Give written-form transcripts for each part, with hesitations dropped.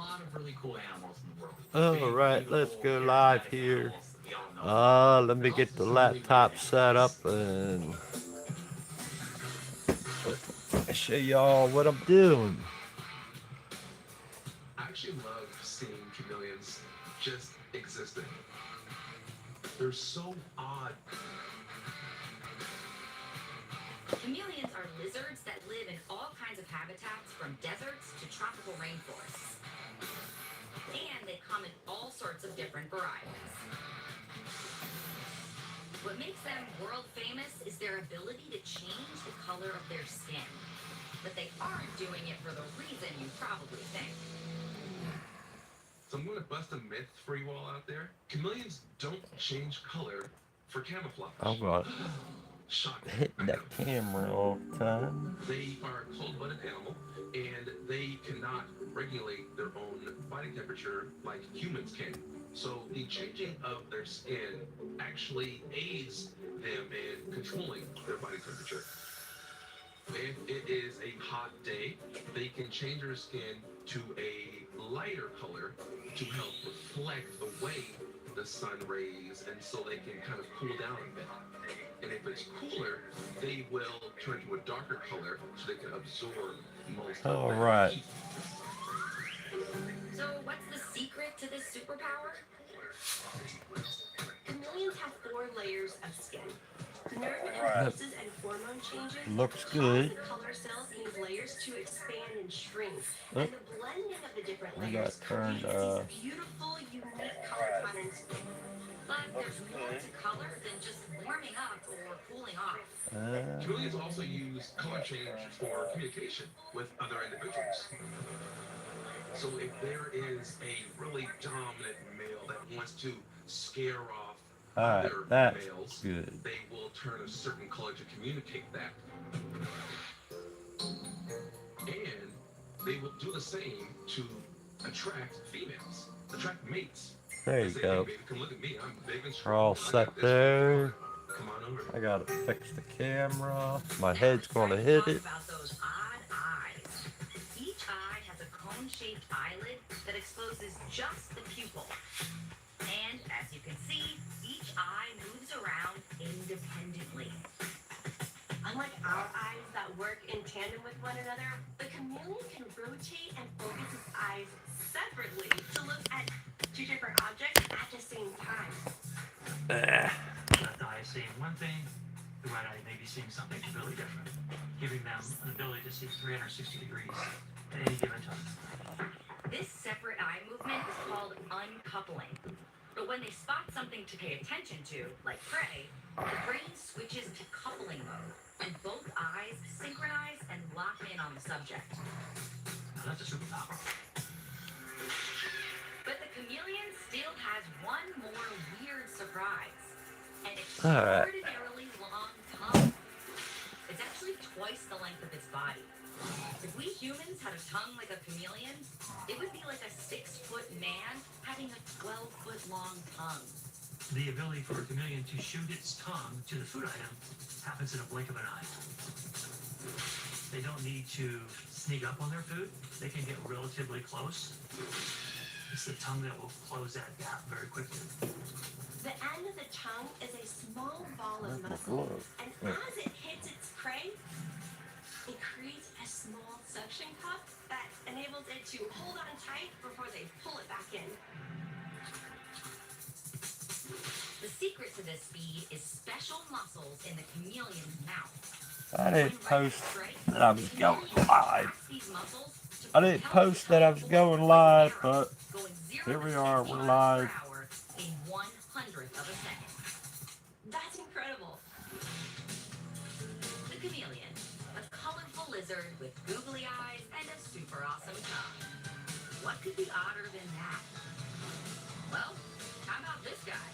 lot of really cool animals in the world. All Big, right, let's beautiful, go live charismatic here. animals that we all know about. Let me There's get also the some really weird laptop set animals. up and show y'all what I'm doing. I actually love seeing chameleons just existing. They're so odd. Chameleons are lizards that live in all kinds of habitats, from deserts to tropical rainforests. And they come in all sorts of different varieties. What makes them world famous is their ability to change the color of their skin. But they aren't doing it for the reason you probably think. So I'm going to bust a myth for you all out there. Chameleons don't change color for I'm camouflage. gonna Shocking, hit I that know. camera all the time. They are a cold-blooded animal, and they cannot regulate their own body temperature like humans can. So the changing of their skin actually aids them in controlling their body temperature. If it is a hot day, they can change their skin to a lighter color to help reflect away the sun rays, and so they can kind of cool down a bit. And if it's cooler, they will turn to a darker color so they can absorb most of All that right. heat. So, what's the secret to this superpower? Chameleons have four layers of skin. Nerve That impulses and hormone changes looks cause good. the color cells in these layers to expand and shrink. Oh, And the blending of the different I got layers turned. creates these beautiful, unique color patterns. But there's more to color than just warming up or cooling off. Chameleons also use color change for communication with other individuals. So if there is a really dominant male that wants to scare off All right, other that's males, good. they will turn a certain color to communicate that. And they will do the same to attract females, attract mates. There They you say, hey, go. baby, come look at me. I'm big and We're strong. all I set got this for you. there. Come on over. I gotta fix the camera. My Now head's let's try gonna to hit talk it. about those odd eyes. Each eye has a cone-shaped eyelid that exposes just the pupil. And as you can see, each eye moves around independently. Unlike our eyes that work in tandem with one another, the chameleon can rotate and focus its eyes separately to look at two different objects at the same time. Ah, Left eye is seeing one thing, the right eye may be seeing something completely different, giving them an ability to see 360 degrees at any given time. This separate eye movement is called uncoupling. But when they spot something to pay attention to, like prey, the brain switches to coupling mode, and both eyes synchronize and lock in on the subject. Now that's a superpower. But the chameleon still has one more weird surprise. An all right. extraordinarily long tongue. It's actually twice the length of its body. If we humans had a tongue like a chameleon, it would be like a 6-foot man having a 12-foot long tongue. The ability for a chameleon to shoot its tongue to the food item happens in a blink of an eye. They don't need to sneak up on their food. They can get relatively close. It's the tongue that will close that gap very quickly. The end of the tongue is a small ball of muscle, and as it hits its prey, it creates a small suction cup that enables it to hold on tight before they pull it back in. The secret to this speed is special muscles in the chameleon's mouth. I didn't When ready post to strike, that I the was going chameleon live. contracts these muscles to I didn't propel the post that I tongue was forward going like an live, arrow, but going 0 here to we 60 are. We're miles per live. hour in 1/100th of a second. That's incredible. The chameleon, a colorful lizard with googly eyes and a super awesome tongue. What could be odder than that? Well, how about this guy?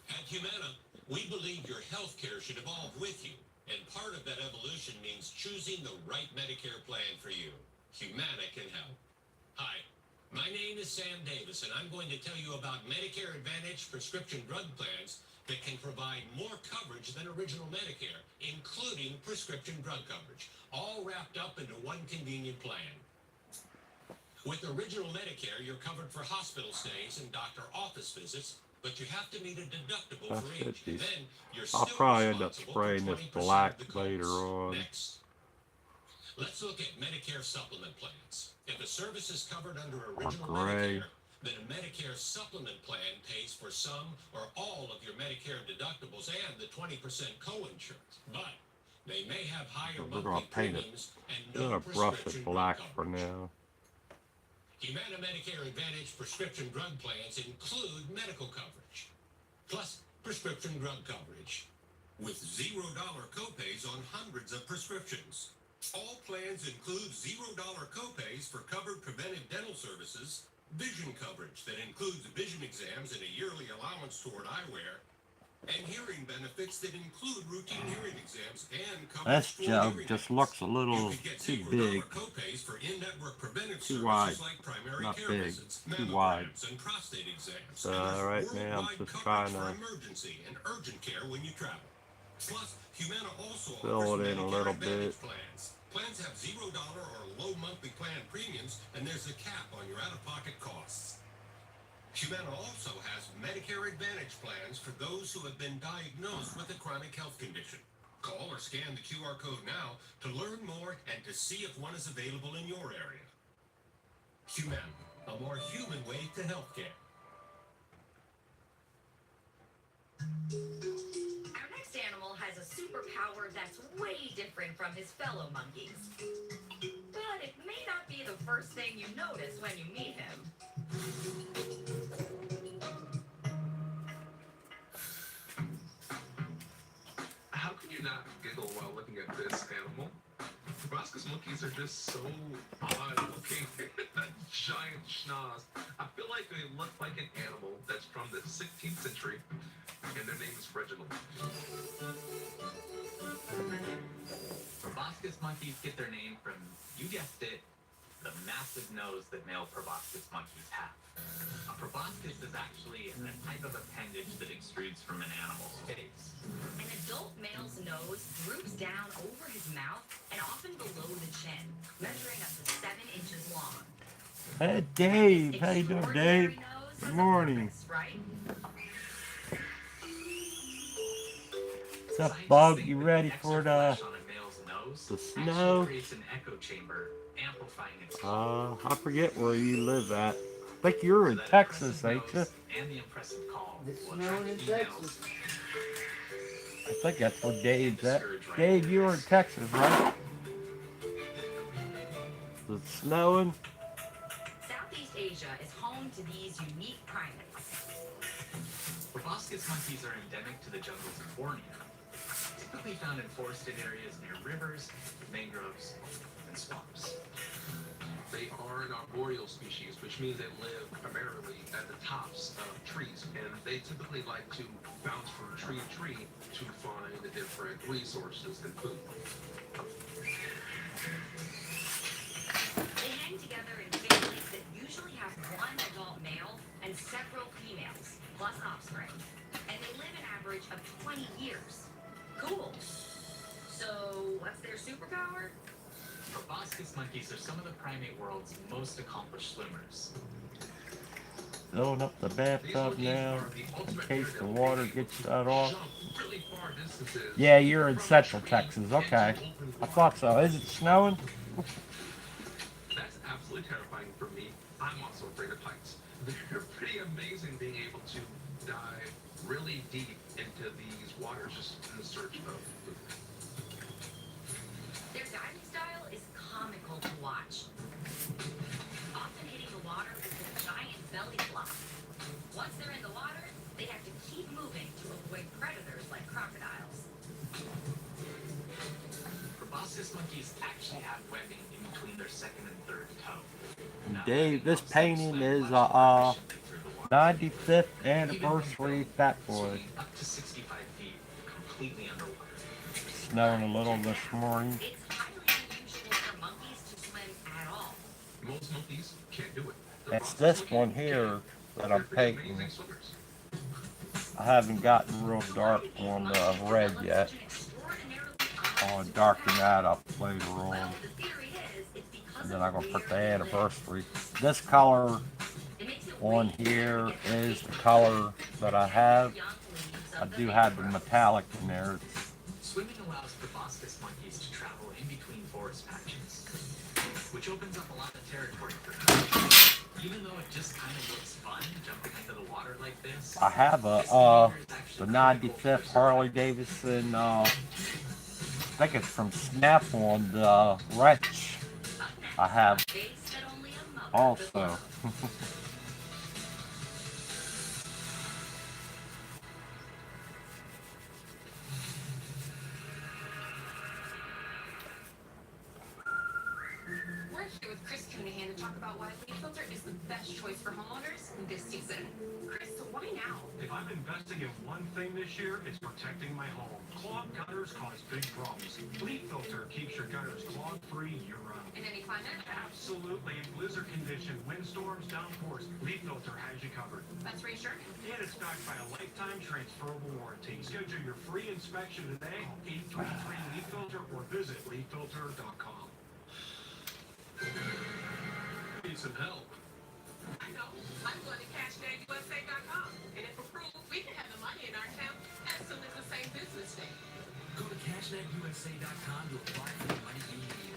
At Humana, we believe your health care should evolve with you, and part of that evolution means choosing the right Medicare plan for you. Humana can help. Hi, my name is Sam Davis, and I'm going to tell you about Medicare Advantage prescription drug plans that can provide more coverage than original Medicare, including prescription drug coverage, all wrapped up into one convenient plan. With original Medicare, you're covered for hospital stays and doctor office visits, but you have to meet a deductible That's for each. 50. Then you're I'll still probably end up responsible spraying for this 20% black of the later costs. on. Next, let's look at Medicare supplement plans. If a service is covered under original gray. Medicare, then a Medicare supplement plan pays for some or all of your Medicare deductibles and the 20% co-insurance. But they may have higher We're gonna monthly paint it. premiums and I'm no gonna brush prescription it drug black coverage. for now. Humana Medicare Advantage prescription drug plans include medical coverage, plus prescription drug coverage, with $0 copays on hundreds of prescriptions. All plans include $0 copays for covered preventive dental services, vision coverage that includes vision exams and a yearly allowance toward eyewear, and hearing benefits that include routine hearing exams and coverage This toward jug hearing just aids. looks a little You could get too $0 big. copays for in-network preventive Too services wide. like primary Not care big. visits, Too wide. mammograms, and prostate exams. So And there's right now I'm worldwide just coverage trying for to emergency and urgent care when you travel. Plus, Humana also fill offers it in a Medicare little Advantage bit. plans. Plans have $0 or low monthly plan premiums, and there's a cap on your out-of-pocket costs. Humana also has Medicare Advantage plans for those who have been diagnosed with a chronic health condition. Call or scan the QR code now to learn more and to see if one is available in your area. Humana, a more human way to healthcare. Our next animal has a superpower that's way different from his fellow monkeys. But it may not be the first thing you notice when you meet him. How can you not giggle while looking at this animal? Proboscis monkeys are just so odd looking. Giant schnoz. I feel like they look like an animal that's from the 16th century, and their name is Reginald. Proboscis monkeys get their name from, you guessed it, the massive nose that male proboscis monkeys have. A proboscis is actually a type of appendage that extrudes from an animal's face. An adult male's nose droops down over his mouth and often below the chin, measuring up to 7 inches long. Hey Dave, how you doing, Extraordinary Dave? nose Good has a morning. purpose, right? What's up, Scientists Bug? think You that ready extra for flesh on a male's nose the actually snow? creates an echo chamber, amplifying its call. I forget where you live at. I think you're So in that Texas, impressive ain't you? nose and the impressive call It's will snowing attract in females. Texas. I think that's where Dave's at. Discourage right Dave, you're in haters. Texas, right? Is it snowing? Southeast Asia is home to these unique primates. Proboscis monkeys are endemic to the jungles of Borneo, typically found in forested areas near rivers, mangroves, and swamps. They are an arboreal species, which means they live primarily at the tops of trees, and they typically like to bounce from tree to tree to find the different resources and food. They hang together in families that usually have one adult male and several females, plus offspring. And they live an average of 20 years. Cool. So, what's their superpower? Proboscis monkeys are some of the primate world's most accomplished swimmers. Filling up the These bathtub monkeys now are the in ultimate case the predator, water being able gets to shut off. jump really far distances Yeah, you're in from a Central tree Texas. into Okay. open I water. thought so. Is it snowing? That's absolutely terrifying for me. I'm also afraid of heights. They're pretty amazing being able to dive really deep into these waters just in the search of food. Their diving style is comical to watch. Often hitting the water with a giant belly flop. Once they're in the water, they have to keep moving to avoid predators like crocodiles. Proboscis monkeys actually have webbing in between their second and third toe. Now, Dave, this helps them painting swim is much more efficiently through the water. 95th Even anniversary Fat Boy. swimming up to 65 feet completely underwater. Snowing a little this morning. It's highly unusual for monkeys to swim at all. Most monkeys can't do it. The It's Proboscis this monkey one can. here that They're I'm pretty painting. amazing swimmers. I haven't gotten real dark on the red yet. I'll darken that up later on. And then I'm going to put the anniversary. This color on here is the color that I have. I do have the metallic in there. Swimming allows proboscis monkeys to travel in between forest patches, which opens up a lot of territory for them. Even though it just kind of looks fun jumping into the water like this, I have the 95th Harley-Davidson, I think it's from Snap-on, the Wretch. I have also. We're here with Chris Cunahan to talk about why leaf filter is the best choice for homeowners this season. Chris, why now? If I'm investing in one thing this year, it's protecting my home. Clogged gutters cause big problems. Leaf filter keeps your gutters clog-free year-round. In any climate? Absolutely. In blizzard condition, windstorms, downpours, Leaf filter has you covered. That's reassuring. And it's backed by a lifetime transferable warranty. Schedule your free inspection today. Call 833 Leaf Filter or visit leaffilter.com. Need some help. I know. I'm going to cashnetUSA.com. And if approved, we can have the money in our account as soon as the same business day. Go to cashnetUSA.com to apply for the money you need.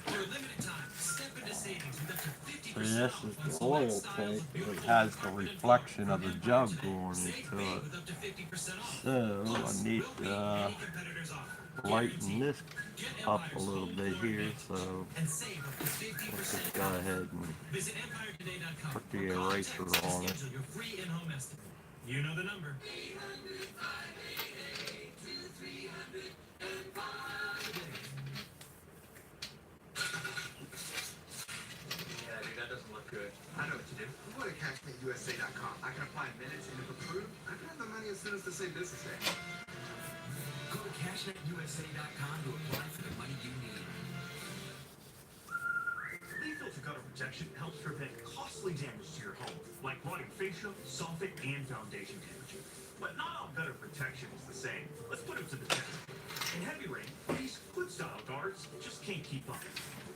For a limited time, step into savings with up to 50% So this off is on the oil select styles tank. of It has the reflection of the jug going Save into big it. with up to 50% off. So Plus, I need we'll beat to any competitor's offer. lighten this Get up Empire's a little home bit floor here. mix So and save up to let's 50% just go ahead and Visit EmpireToday.com. put the or call eraser text to on it. schedule your free in-home estimate. You know the number. yeah, dude, that doesn't look good. I know what to do. Go to cashnetUSA.com. I can apply in minutes, and if approved, I can have the money as soon as the same business day. Go to CashNetUSA.com to apply for the money you need. Leaf filter gutter protection helps prevent costly damage to your home, like rotting fascia, soffit, and foundation damage. But not all gutter protection is the same. Let's put them to the test. In heavy rain, these good-style guards just can't keep up.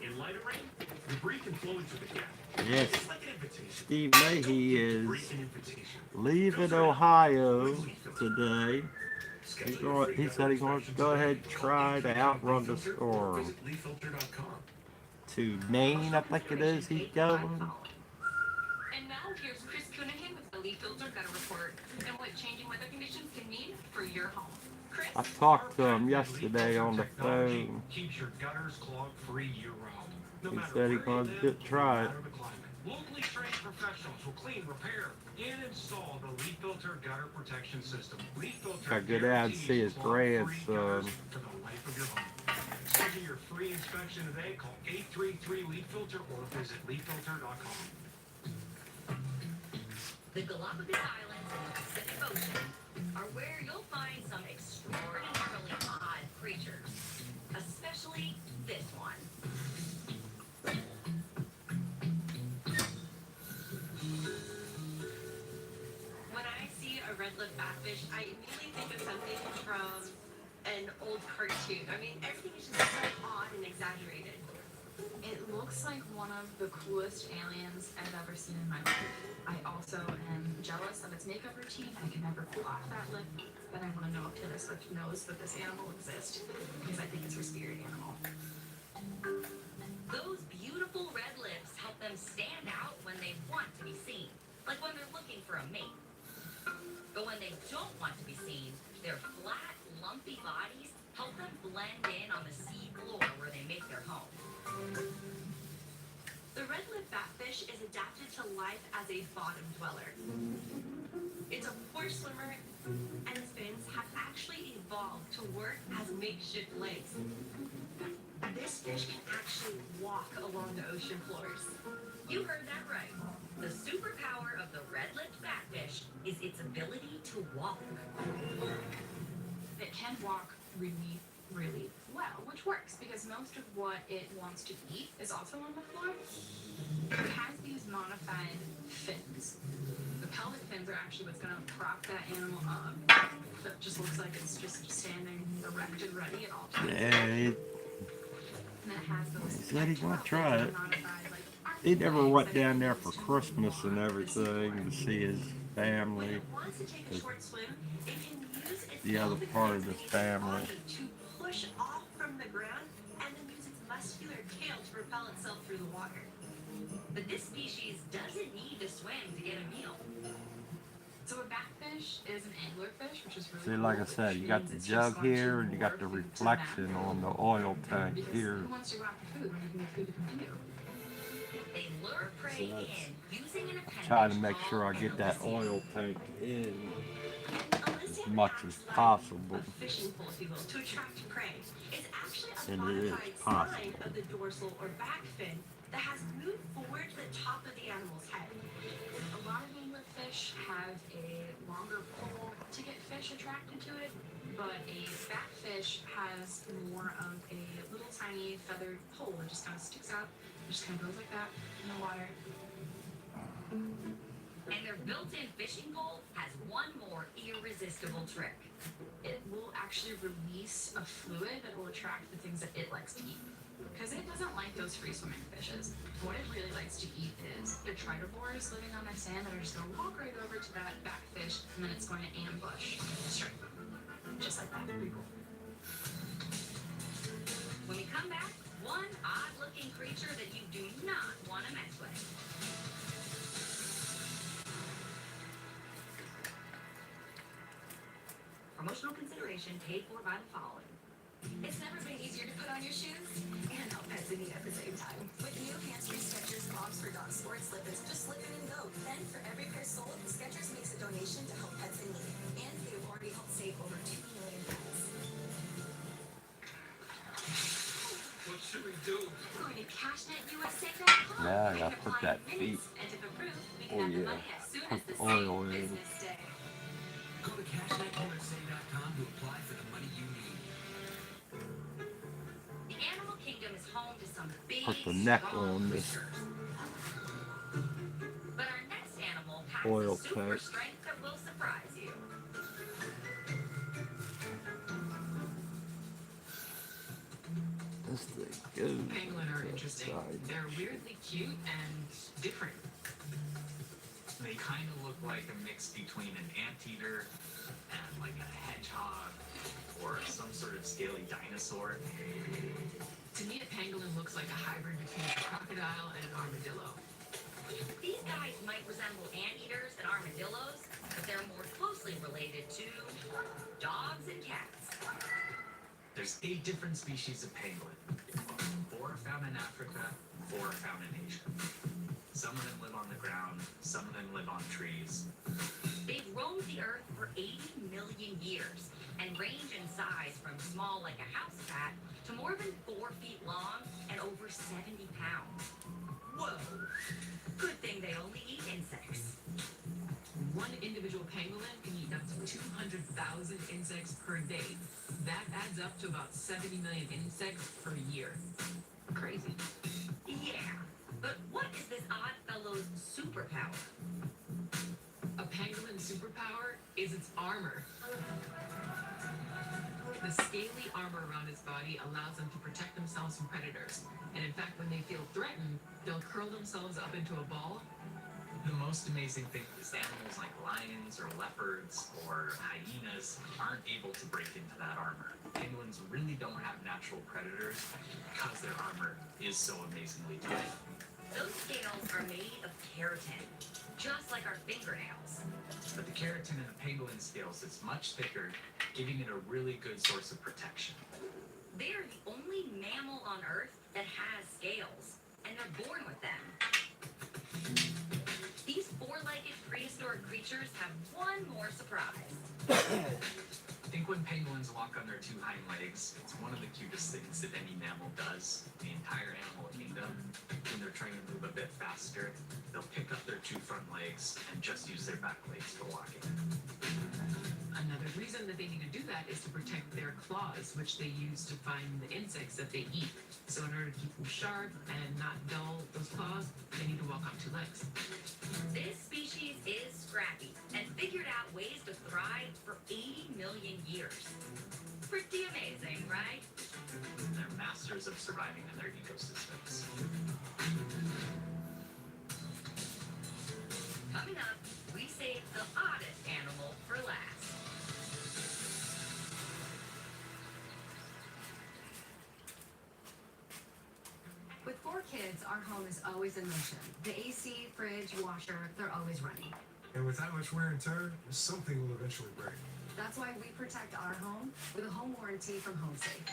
In lighter rain, debris can flow into the gap. Yes, It's like an invitation. Steve Leahy is Debris an invitation. leaving Ohio today. He said he's going to go ahead and try to outrun the storm. Visit leaffilter.com. To Maine, I think it is, he's going. And now here's Chris Cunahan with the Leaf Filter Gutter Report and what changing weather conditions can mean for your home. Chris? I talked to him yesterday on the Technology phone. keeps your gutters clog-free year-round. No He matter said he where gonna you live, try it. no matter the climate. Locally trained professionals will clean, repair, and install the Leaf Filter gutter protection system. Leaf Filter Got good ads, see his guarantees grandson. clog-free gutters for the life of your home. Schedule your free inspection today. Call 833 Leaf Filter or visit leaffilter.com. The Galapagos Islands in the Pacific Ocean are where you'll find some extraordinarily odd creatures, especially this one. When I see a red-lipped batfish, I immediately think of something from an old cartoon. I mean, everything is just so odd and exaggerated. It looks like one of the coolest aliens I've ever seen in my life. I also am jealous of its makeup routine. I can never pull off that lip, but I want to know if Taylor Swift knows that this animal exists because I think it's her spirit animal. Those beautiful red lips help them stand out when they want to be seen, like when they're looking for a mate. But when they don't want to be seen, their flat, lumpy bodies help them blend in on the sea floor where they make their home. The red-lipped batfish is adapted to life as a bottom dweller. It's a poor swimmer, and its fins have actually evolved to work as makeshift legs. This fish can actually walk along the ocean floors. You heard that right. The superpower of the red-lipped batfish is its ability to walk. It can walk really, really well, which works because most of what it wants to eat is also on the floor. It has these modified fins. The pelvic fins are actually what's going to prop that animal up. That just looks like it's just standing erect and ready at all times. Yeah, And then it has those he said he's gonna pectoral try fins it. are modified, like, He never legs went that down it there can for use to Christmas and walk. everything to see his When family, it wants to take a short swim, it can use its the other pelvic part of fins his beneath its family. body to push off from the ground and then use its muscular tail to propel itself through the water. But this species doesn't need to swim to get a meal. So a backfish is an anglerfish, which is really See, cool, like I said, which you got means the it's just jug going to here and you got the morph into reflection them. on the oil tank Because here. who wants to go after food when you can get food to come to you? They lure prey So that's in using an appendage trying to make sure I called get an that elysium. oil tank in Elysium as much acts as like possible. a fishing pole, if you will, to attract prey. It's actually a And it is modified possible. spine of the dorsal or back fin that has moved forward to the top of the animal's head. A lot of anglerfish have a longer pole to get fish attracted to it, but a backfish has more of a little tiny feathered pole that just kind of sticks out. It just kind of goes like that in the water. And their built-in fishing pole has one more irresistible trick. It will actually release a fluid that will attract the things that it likes to eat. Because it doesn't like those free-swimming fishes. What it really likes to eat is detritivores living on the sand that are just going to walk right over to that backfish, and then it's going to ambush straight. Just like that. Pretty cool. When we come back, one odd-looking creature that you do not want to mess with. Promotional consideration paid for by the following. It's never been easier to put on your shoes and help pets in need at the same time. With new hands-free Skechers clogs for dog sports slippers, just slip in and go. Then, for every pair sold, Skechers makes a donation to help pets in need. And they've already helped save over 2 million pets. What should we do? Going to cashnetUSA.com. Now I gotta and put apply that in minutes. And if approved, we can Oh, have the yeah. money as soon Put as the the oil same in. business day. Go to cashnetUSA.com to apply for the money you need. The animal kingdom is home to some big, Put the neck strong on this creatures. But our next animal packs oil a super tank. strength that will surprise you. This thing goes. Pangolin are interesting. Side. They're weirdly cute and different. They kind of look like a mix between an anteater and like a hedgehog or some sort of scaly dinosaur. To me, a pangolin looks like a hybrid between a crocodile and an armadillo. These guys might resemble anteaters and armadillos, but they're more closely related to dogs and cats. There's 8 different species of pangolin. 4 are found in Africa, 4 are found in Asia. Some of them live on the ground, some of them live on trees. They've roamed the earth for 80 million years and range in size from small like a house cat to more than 4 feet long and over 70 pounds. Whoa! Good thing they only eat insects. One individual pangolin can eat up to 200,000 insects per day. That adds up to about 70 million insects per year. Crazy. Yeah, but what is this odd fellow's superpower? A pangolin superpower is its armor. The scaly armor around its body allows them to protect themselves from predators. And in fact, when they feel threatened, they'll curl themselves up into a ball. The most amazing thing is animals like lions or leopards or hyenas aren't able to break into that armor. Penguins really don't have natural predators because their armor is so amazingly tough. Those scales are made of keratin, just like our fingernails. But the keratin in the pangolin scales is much thicker, giving it a really good source of protection. They are the only mammal on Earth that has scales, and they're born with them. These 4-legged prehistoric creatures have one more surprise. I think when penguins walk on their 2 hind legs, it's one of the cutest things that any mammal does. The entire animal kingdom, when they're trying to move a bit faster, they'll pick up their 2 front legs and just use their back legs for walking. Another reason that they need to do that is to protect their claws, which they use to find the insects that they eat. So in order to keep them sharp and not dull those claws, they need to walk on two legs. This species is scrappy and figured out ways to thrive for 80 million years. Pretty amazing, right? They're masters of surviving in their ecosystems. Coming up, we saved the oddest animal for last. With 4 kids, our home is always in motion. The AC, fridge, washer, they're always running. And with that much wear and tear, something will eventually break. That's why we protect our home with a home warranty from HomeSafe.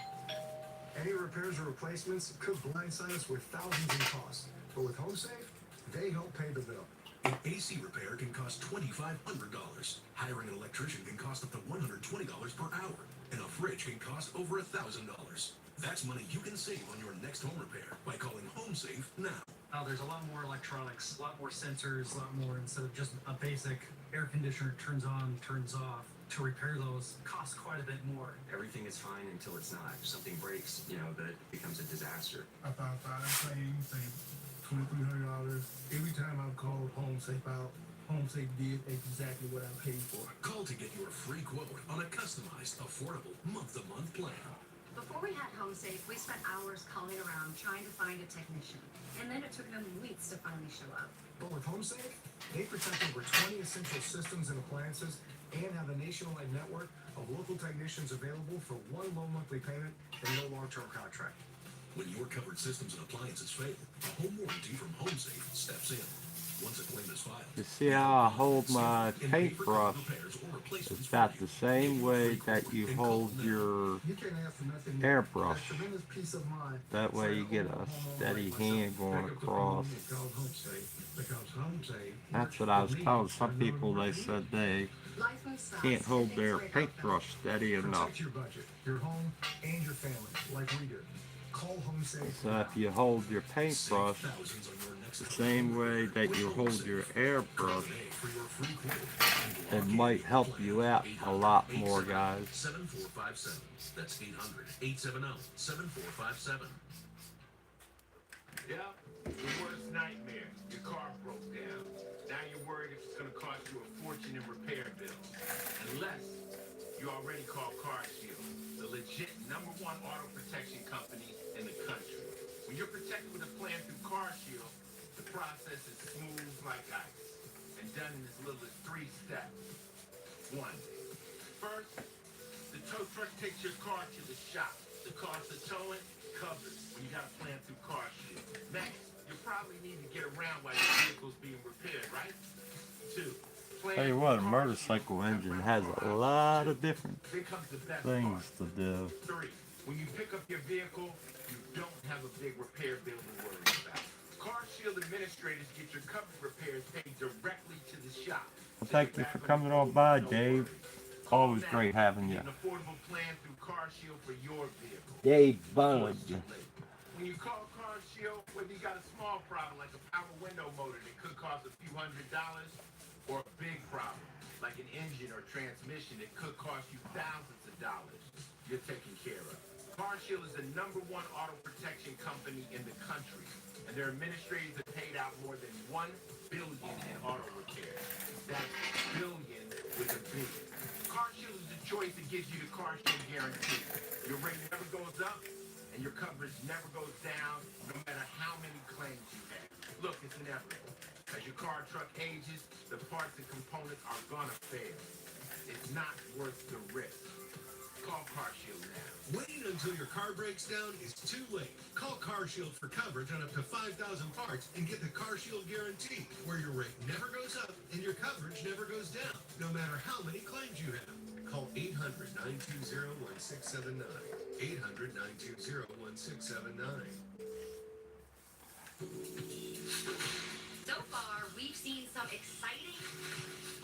Any repairs or replacements could blindside us with thousands in costs. But with HomeSafe, they help pay the bill. An AC repair can cost $2,500. Hiring an electrician can cost up to $120 per hour. And a fridge can cost over $1,000. That's money you can save on your next home repair by calling HomeSafe now. There's a lot more electronics, a lot more sensors, a lot more instead of just a basic air conditioner turns on, turns off. To repair those costs quite a bit more. Everything is fine until it's not. If something breaks, that becomes a disaster. I filed 5 claims, saying $2,300. Every time I've called HomeSafe out, HomeSafe did exactly what I paid for. Call to get your free quote on a customized, affordable, month-to-month plan. Before we had HomeSafe, we spent hours calling around trying to find a technician. And then it took them weeks to finally show up. But with HomeSafe, they protect over 20 essential systems and appliances and have a nationwide network of local technicians available for one low monthly payment and no long-term contract. When your covered systems and appliances fail, a home warranty from HomeSafe steps in. Once a claim is filed, You see how I hold my paintbrush? It's about the same way that you hold your You can't ask for nothing airbrush. That's tremendous peace of mind. That way you get a steady hand going across. That's what I was told. Some people, they said they Life moves fast. can't hold and their things break out paintbrush steady enough. Protect your budget, your home, and your family, like we do. Call HomeSafe. So if you hold your paintbrush the same way that you hold your airbrush, it might help you out a lot more, guys. 7457. That's 800-870-7457. Yeah, your worst nightmare. Your car broke down. Now you're worried if it's going to cost you a fortune in repair bills. Unless you already called CarShield, the legit #1 auto protection company in the country. When you're protected with a plan through CarShield, the process is smooth like ice and done in as little as 3 steps. 1. First, the tow truck takes your car to the shop. The cost of towing covered when you got a plan through CarShield. Next, you probably need to get around while your vehicle's being repaired, right? 2. Tell you what, a motorcycle engine has a lot of different Here comes the best things part. to do. 3. When you pick up your vehicle, you don't have a big repair bill to worry about. CarShield administrators get your covered repairs paid directly to the shop. Well, thank you for coming on by, Dave. Always great having you. Get an affordable plan through CarShield for your vehicle. Dave Bud. When you call CarShield, whether you got a small problem like a power window motor that could cost a few $100s, or a big problem like an engine or transmission that could cost you thousands of dollars, you're taken care of. CarShield is the #1 auto protection company in the country, and their administrators have paid out more than $1 billion in auto repairs. That's billion with a B. CarShield is the choice that gives you the CarShield guarantee. Your rate never goes up, and your coverage never goes down, no matter how many claims you have. Look, it's inevitable. As your car or truck ages, the parts and components are gonna fail. It's not worth the risk. Call CarShield now. Waiting until your car breaks down is too late. Call CarShield for coverage on up to 5,000 parts and get the CarShield guarantee, where your rate never goes up and your coverage never goes down, no matter how many claims you have. Call 800-920-1679. 800-920-1679. So far, we've seen some exciting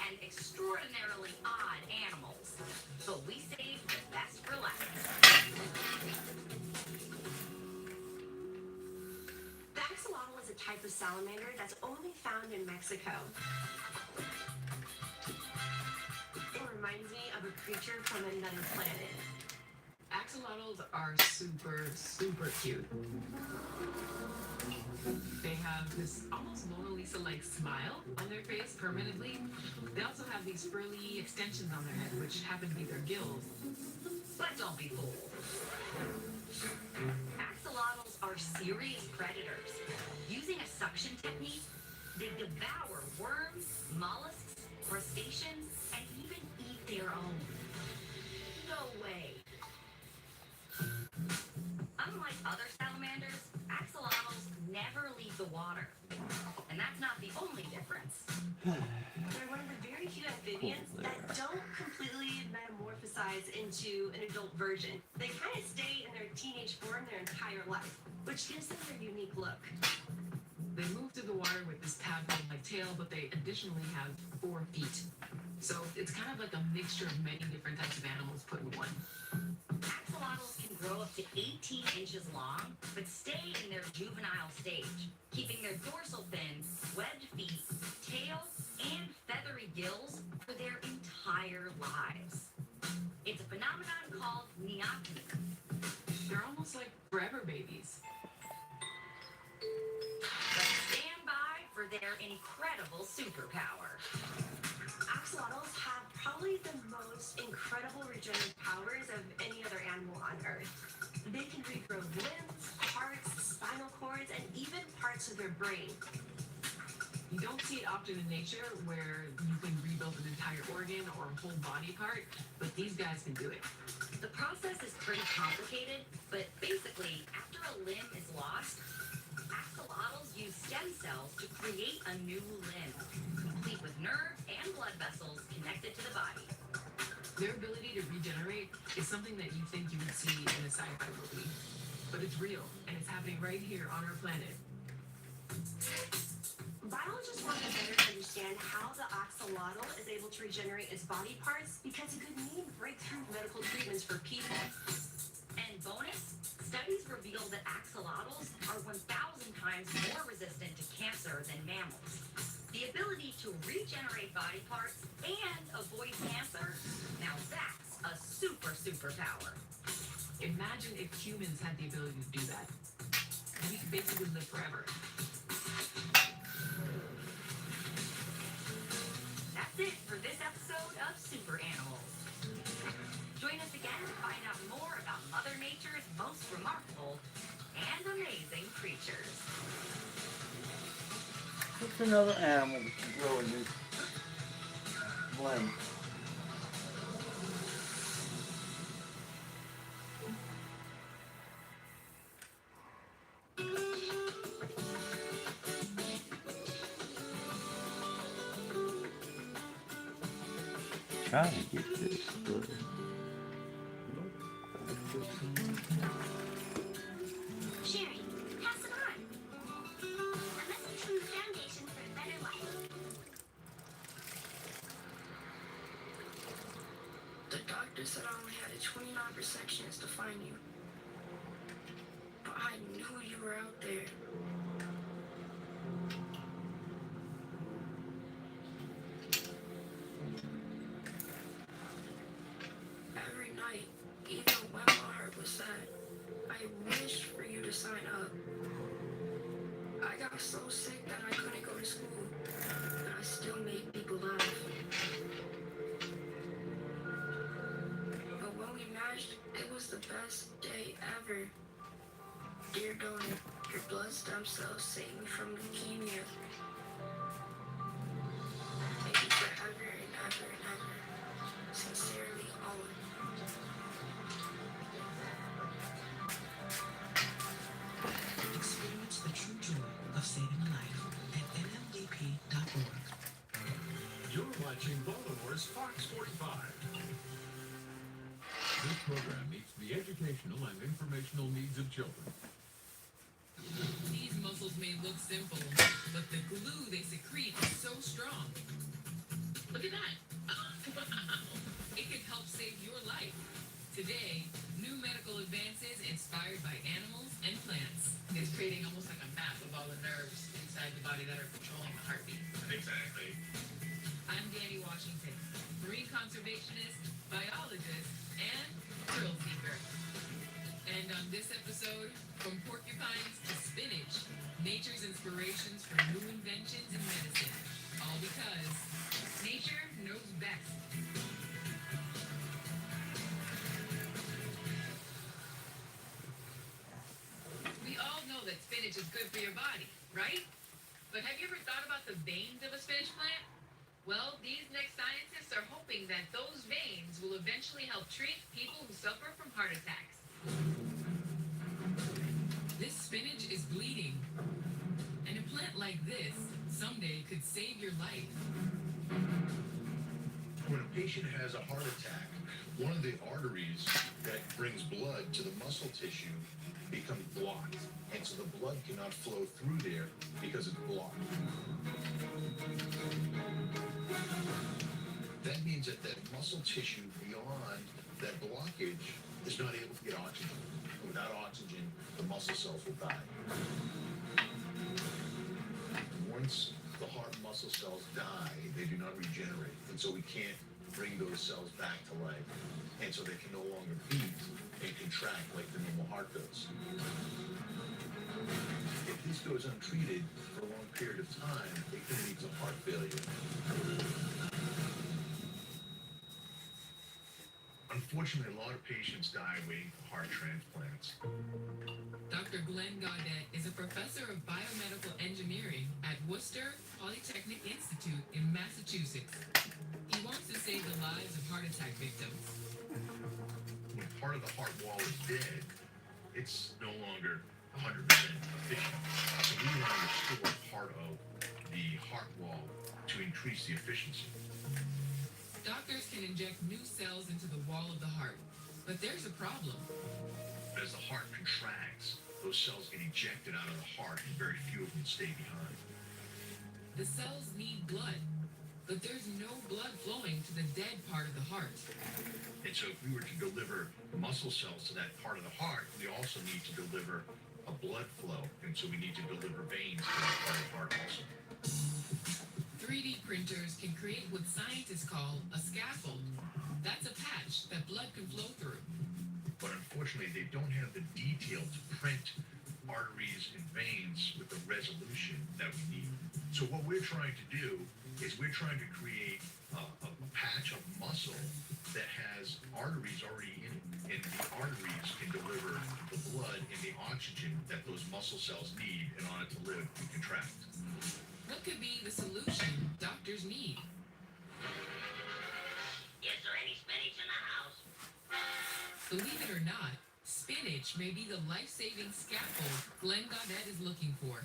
and extraordinarily odd animals, but we saved the best for last. The axolotl is a type of salamander that's only found in Mexico. It reminds me of a creature from another planet. Axolotls are super, super cute. They have this almost Mona Lisa-like smile on their face permanently. They also have these frilly extensions on their head, which happen to be their gills. But don't be fooled. Axolotls are serious predators. Using a suction technique, they devour worms, mollusks, crustaceans, and even eat their own. No way. Unlike other salamanders, axolotls never leave the water. And that's not the only difference. They're one of the very few amphibians that don't completely metamorphosize into an adult version. They kind of stay in their teenage form their entire life, which gives them their unique look. They move through the water with this tadpole-like tail, but they additionally have 4 feet. So it's kind of like a mixture of many different types of animals put in one. Axolotls can grow up to 18 inches long, but stay in their juvenile stage, keeping their dorsal fin, webbed feet, tail, and feathery gills for their entire lives. It's a phenomenon called neoteny. They're almost like forever babies. But stand by for their incredible superpower. Axolotls have probably the most incredible regenerative powers of any other animal on Earth. They can regrow limbs, hearts, spinal cords, and even parts of their brain. You don't see it often in nature where you can rebuild an entire organ or a whole body part, but these guys can do it. The process is pretty complicated, but basically, after a limb is lost, axolotls use stem cells to create a new limb, complete with nerves and blood vessels connected to the body. Their ability to regenerate is something that you think you would see in a sci-fi movie, but it's real, and it's happening right here on our planet. Biologists want to better understand how the axolotl is able to regenerate its body parts because it could mean breakthrough medical treatments for people. And bonus, studies reveal that axolotls are 1,000 times more resistant to cancer than mammals. The ability to regenerate body parts and avoid cancer, now that's a superpower. Imagine if humans had the ability to do that. We could basically live forever. That's it for this episode of Super Animals. Join us again to find out more about Mother Nature's most remarkable and amazing creatures. What's another animal that can grow a new limb? Trying to get this. Sherry, pass it on. A message from the Foundation for a Better Life. The doctor said I only had a 29% chance to find you. But I knew you were out there. Every night, even when my heart was sad, I wished for you to sign up. I got so sick that I couldn't go to school, but I still made people laugh. But when we matched, it was the best day ever. Dear donor, your blood stem cells saved me from leukemia. Maybe forever and ever and ever. Sincerely, Owen. Experience the true joy of saving a life at nmdp.org. You're watching Baltimore's Fox 45. This program meets the educational and informational needs of children. These muscles may look simple, but the glue they secrete is so strong. Look at that. Wow. It could help save your life. Today, new medical advances inspired by animals and plants is creating almost like a map of all the nerves inside the body that are controlling the heartbeat. Exactly. I'm Danny Washington, marine conservationist biologist, and thrill seeker. And on this episode, from porcupines to spinach, nature's inspirations for new inventions in medicine. All because nature knows best. We all know that spinach is good for your body, right? But have you ever thought about the veins of a spinach plant? Well, these next scientists are hoping that those veins will eventually help treat people who suffer from heart attacks. This spinach is bleeding. And a plant like this someday could save your life. When a patient has a heart attack, one of the arteries that brings blood to the muscle tissue becomes blocked. And so the blood cannot flow through there because it's blocked. That means that muscle tissue beyond that blockage is not able to get oxygen. Without oxygen, the muscle cells will die. Once the heart muscle cells die, they do not regenerate. And so we can't bring those cells back to life. And so they can no longer beat and contract like the normal heart does. If this goes untreated for a long period of time, it can lead to heart failure. Unfortunately, a lot of patients die waiting for heart transplants. Dr. Glenn Gaudet is a professor of biomedical engineering at Worcester Polytechnic Institute in Massachusetts. He wants to save the lives of heart attack victims. When part of the heart wall is dead, it's no longer 100% efficient. So we want to restore part of the heart wall to increase the efficiency. Doctors can inject new cells into the wall of the heart, but there's a problem. As the heart contracts, those cells get ejected out of the heart and very few of them stay behind. The cells need blood, but there's no blood flowing to the dead part of the heart. And so if we were to deliver muscle cells to that part of the heart, we also need to deliver a blood flow. And so we need to deliver veins to that part of the heart also. 3D printers can create what scientists call a scaffold. That's a patch that blood can flow through. But unfortunately, they don't have the detail to print arteries and veins with the resolution that we need. So what we're trying to do is we're trying to create a patch of muscle that has arteries already in it. And the arteries can deliver the blood and the oxygen that those muscle cells need in order to live and contract. What could be the solution doctors need? Is there any spinach in the house? Believe it or not, spinach may be the life-saving scaffold Glenn Gaudet is looking for.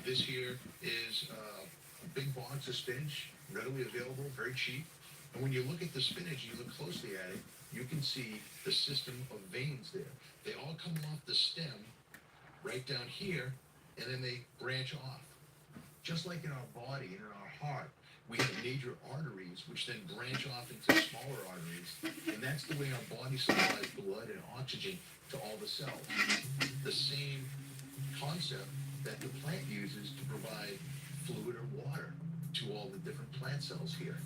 This here is a big box of spinach, readily available, very cheap. And when you look at the spinach, you look closely at it, you can see the system of veins there. They all come off the stem right down here, and then they branch off. Just like in our body and in our heart, we have major arteries which then branch off into smaller arteries, and that's the way our body supplies blood and oxygen to all the cells. The same concept that the plant uses to provide fluid or water to all the different plant cells here.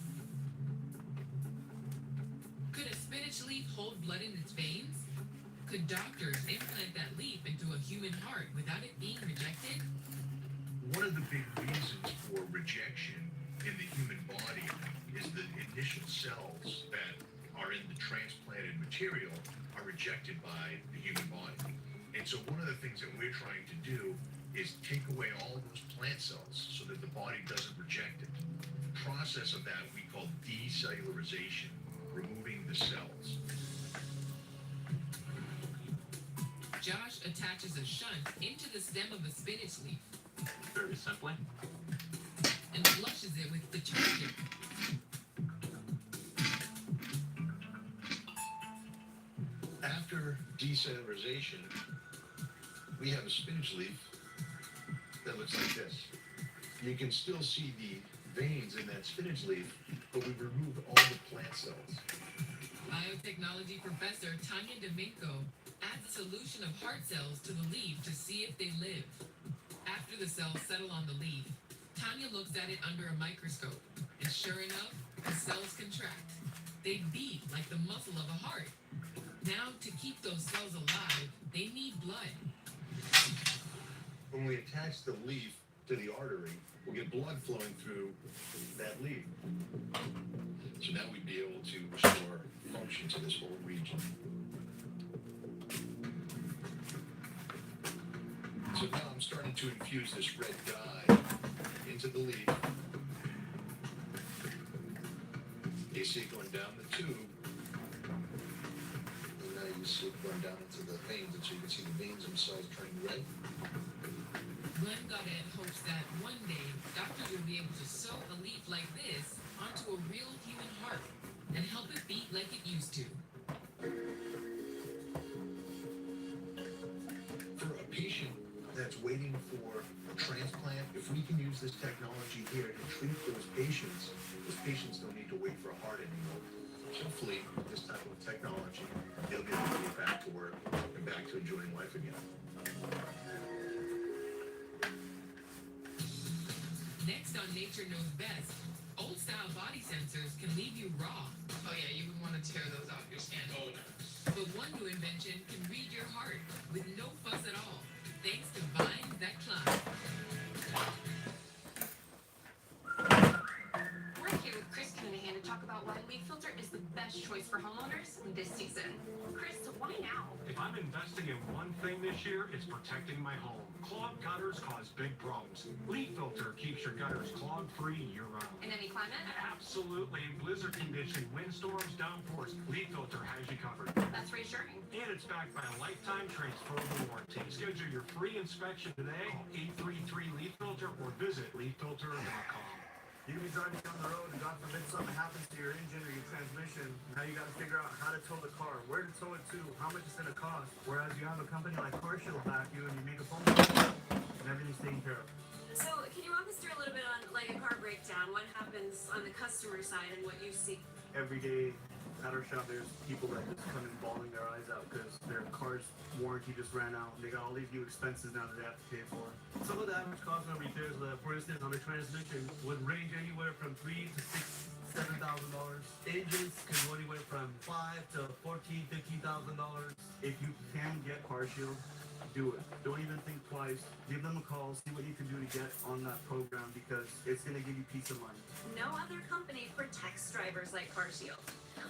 Could a spinach leaf hold blood in its veins? Could doctors implant that leaf into a human heart without it being rejected? One of the big reasons for rejection in the human body is the initial cells that are in the transplanted material are rejected by the human body. And so one of the things that we're trying to do is take away all those plant cells so that the body doesn't reject it. The process of that we call decellularization, removing the cells. Josh attaches a shunt into the stem of a spinach leaf. Very simply. And flushes it with detergent. After decellularization, we have a spinach leaf that looks like this. You can still see the veins in that spinach leaf, but we've removed all the plant cells. Biotechnology professor Tanya Domingo adds a solution of heart cells to the leaf to see if they live. After the cells settle on the leaf, Tanya looks at it under a microscope, and sure enough, the cells contract. They beat like the muscle of a heart. Now, to keep those cells alive, they need blood. When we attach the leaf to the artery, we'll get blood flowing through that leaf. So now we'd be able to restore function to this whole region. So now I'm starting to infuse this red dye into the leaf. You see it going down the tube. And now you see it going down into the veins, and so you can see the veins themselves turning red. Glenn Gaudette hopes that one day doctors will be able to sew a leaf like this onto a real human heart and help it beat like it used to. For a patient that's waiting for a transplant, if we can use this technology here to treat those patients don't need to wait for a heart anymore. Hopefully, with this type of technology, they'll be able to get back to work and back to enjoying life again. Next on Nature Knows Best, old-style body sensors can leave you raw. Oh yeah, you would want to tear those off your skin. Oh no. But one new invention can read your heart with no fuss at all, thanks to vines that climb. We're here with Chris Cunningham to talk about why Leaf Filter is the best choice for homeowners this season. Chris, why now? If I'm investing in one thing this year, it's protecting my home. Clogged gutters cause big problems. Leaf Filter keeps your gutters clog-free year-round. In any climate? Absolutely. Blizzard condition, windstorms, downpours, Leaf Filter has you covered. That's reassuring. And it's backed by a lifetime transferable warranty. Schedule your free inspection today. Call 833-LEAF FILTER or visit leaffilter.com. You can be driving down the road and God forbid something happens to your engine or your transmission. Now you got to figure out how to tow the car, where to tow it to, how much it's going to cost. Whereas you have a company like CarShield back you and you make a phone call and everything's taken care of. So, can you walk us through a little bit on like a car breakdown? What happens on the customer side and what you see? Every day at our shop, there's people that just come in bawling their eyes out because their car's warranty just ran out. They got all these new expenses now that they have to pay for. Some of the average cost of repairs, for instance, on the transmission would range anywhere from $3,000 to $7,000. Engines can go anywhere from $5,000 to $14,000, $15,000. If you can get CarShield, do it. Don't even think twice. Give them a call. See what you can do to get on that program because it's going to give you peace of mind. No other company protects drivers like CarShield.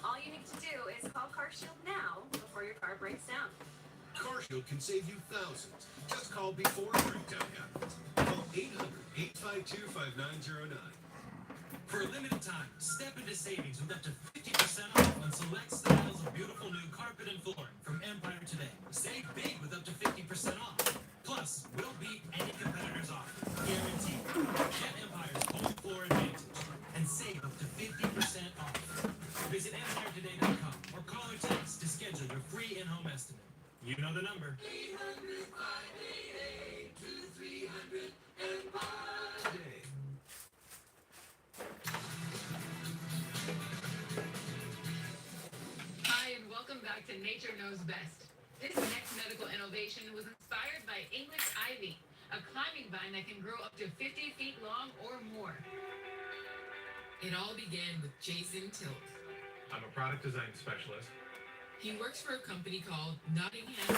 All you need to do is call CarShield now before your car breaks down. CarShield can save you thousands. Just call before a breakdown happens. Call 800-852-5909. For a limited time, step into savings with up to 50% off on select styles of beautiful new carpet and flooring from Empire today. Save big with up to 50% off. Plus, we'll beat any competitor's offer. Guaranteed. Get Empire's home floor advantage and save up to 50% off. Visit EmpireToday.com or call or text to schedule your free in-home estimate. You know the number. 800-588-2300 Empire today. Hi, and welcome back to Nature Knows Best. This next medical innovation was inspired by English ivy, a climbing vine that can grow up to 50 feet long or more. It all began with Jason Tilt. I'm a product design specialist. He works for a company called Nottingham.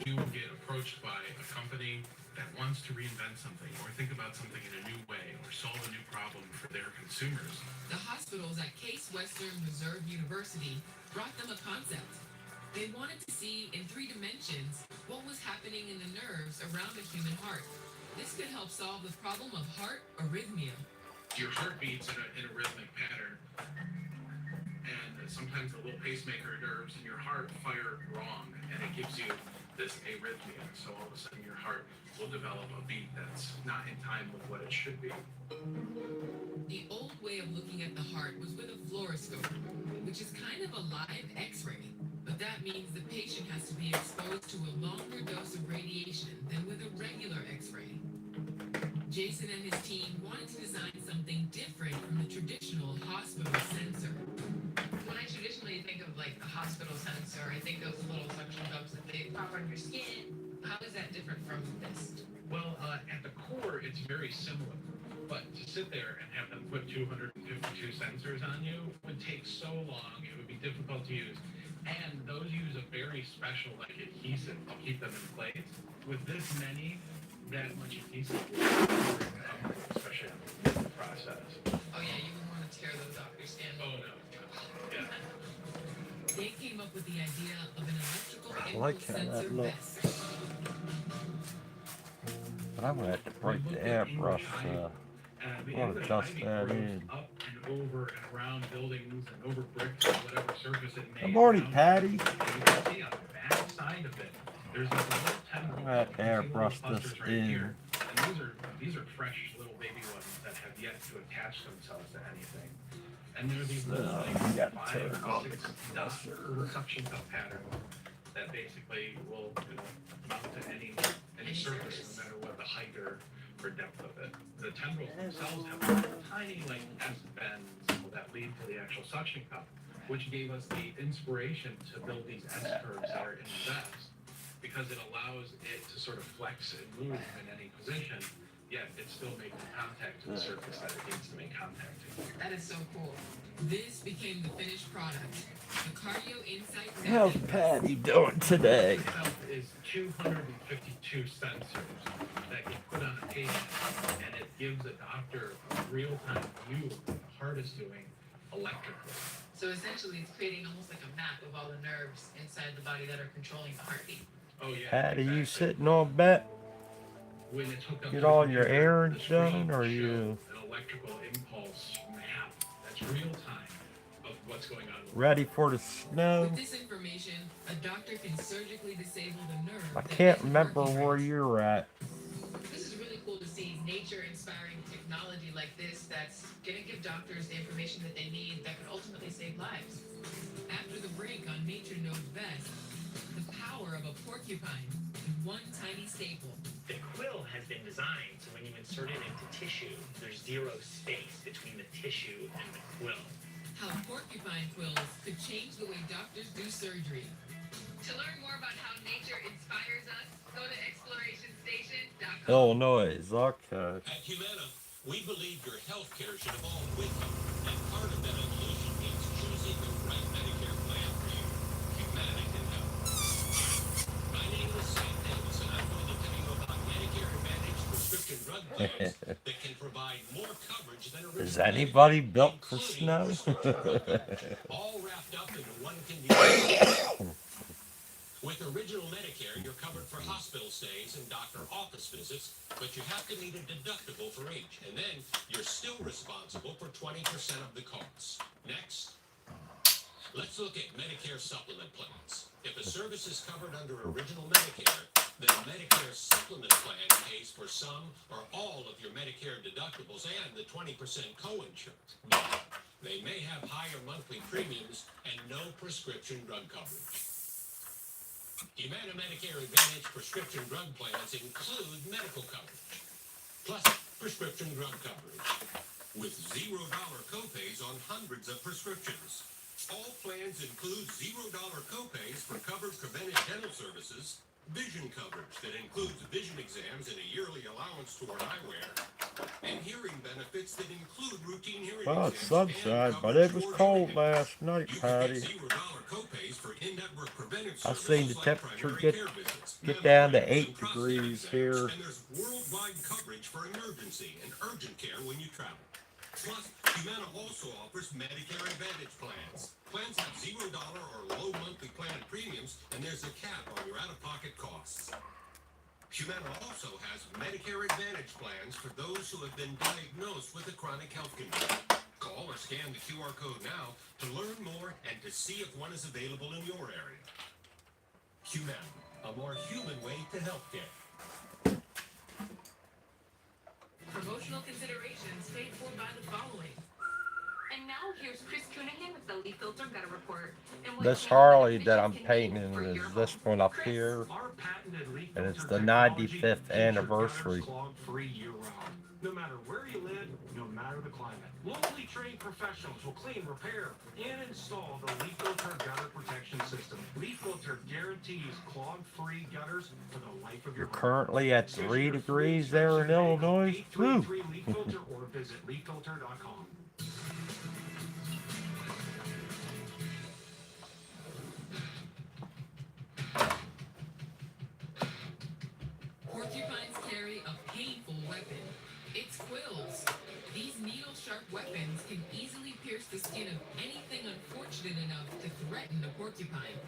You will get approached by a company that wants to reinvent something or think about something in a new way or solve a new problem for their consumers. The hospitals at Case Western Reserve University brought them a concept. They wanted to see in 3 dimensions what was happening in the nerves around the human heart. This could help solve the problem of heart arrhythmia. Your heart beats in a rhythmic pattern, and sometimes the little pacemaker nerves in your heart fire wrong, and it gives you this arrhythmia. So all of a sudden your heart will develop a beat that's not in time with what it should be. The old way of looking at the heart was with a fluoroscope, which is kind of a live X-ray. But that means the patient has to be exposed to a longer dose of radiation than with a regular X-ray. Jason and his team wanted to design something different from the traditional hospital sensor. When I traditionally think of like a hospital sensor, I think those little suction cups that they pop on your skin. How is that different from this? Well, at the core, it's very similar. But to sit there and have them put 252 sensors on you would take so long. It would be difficult to use. And those use a very special like adhesive to keep them in place. With this many, that much adhesive, especially in the process. Oh yeah, you would want to tear those off your skin. Oh no. Yeah. They came up with the idea of an electrical I like impulse how sensor that looks. vest. But I'm gonna have to break the airbrush. I'm gonna dust that in. Up and over and around buildings and over bricks or whatever surface it may. Good morning, have. Patty. And you can see on the back side of it, there's this little tendril. I'm gonna have to airbrush this right in. here. And these are fresh little baby ones that have yet to attach themselves to anything. And there are these little You got to 5 turn or on 6 dot suction cup pattern that basically will mount to any surface, no matter what the height or depth of it. The tendrils themselves have tiny like S bends that lead to the actual suction cup, which gave us the inspiration to build these S curves that are in the vest, because it allows it to sort of flex and move in any position, yet it's still making contact to the surface that it needs to make contact to. That is so cool. This became the finished product. The Cardio Insight How's Patty doing today? Itself is 252 sensors that get put on a patient, and it gives a doctor a real-time view of what the heart is doing electrically. So essentially, it's creating almost like a map of all the nerves inside the body that are controlling the heartbeat. Oh yeah. Patty, you sitting on bet? When it's hooked up Get to all the your computer, errands the screen done, or will you? show an electrical impulse map that's real time of what's going on. Ready for the snow? With this information, a doctor can surgically disable the nerve. I that can't isn't remember working where right. you're at. This is really cool to see nature-inspiring technology like this that's going to give doctors the information that they need that could ultimately save lives. After the break on Nature Knows Best, the power of a porcupine in one tiny staple. The quill has been designed so when you insert it into tissue, there's zero space between the tissue and the quill. How porcupine quills could change the way doctors do surgery. To learn more about how nature inspires us, go to explorationstation.com. Illinois, okay. At Humana, we believe your health care should evolve with you, and part of that evolution means choosing the right Medicare plan for you. Humana can help. My name is Sam Davis, and I'm going to tell you about Medicare Advantage prescription drug plans that can provide more coverage than original. Is anybody built for snow? All wrapped up into one convenient. With original Medicare, you're covered for hospital stays and doctor office visits, but you have to meet a deductible for each, and then you're still responsible for 20% of the costs. Next, let's look at Medicare supplement plans. If a service is covered under original Medicare, then Medicare supplement plan pays for some or all of your Medicare deductibles and the 20% co-insurance. They may have higher monthly premiums and no prescription drug coverage. Humana Medicare Advantage prescription drug plans include medical coverage, plus prescription drug coverage, with $0 copays on hundreds of prescriptions. All plans include $0 copays for covered preventive dental services, vision coverage that includes vision exams and a yearly allowance toward eyewear, and hearing benefits that include routine hearing Well, it's exams. sunshine, but it was cold last night, Patty. I seen the temperature get down to 8 degrees here. And there's worldwide coverage for emergency and urgent care when you travel. Plus, Humana also offers Medicare Advantage plans. Plans have $0 or low monthly plan premiums, and there's a cap on your out-of-pocket costs. Humana also has Medicare Advantage plans for those who have been diagnosed with a chronic health condition. Call or scan the QR code now to learn more and to see if one is available in your area. Humana, a more human way to healthcare. Promotional considerations paid for by the following. And now here's Chris Coonigan with the Leaf Filter Gutter Report. This Harley that I'm painting is this one up here, and it's the 95th anniversary. Clog-free year-round. No matter where you live, no matter the climate. Locally trained professionals will clean, repair, and install the Leaf Filter gutter protection system. Leaf Filter guarantees clog-free gutters for the life of your home. Currently at 3 degrees there in Illinois. Woo. 833 Leaf Filter or visit leaffilter.com. Porcupines carry a painful weapon. It's quills. These needle-sharp weapons can easily pierce the skin of anything unfortunate enough to threaten a porcupine.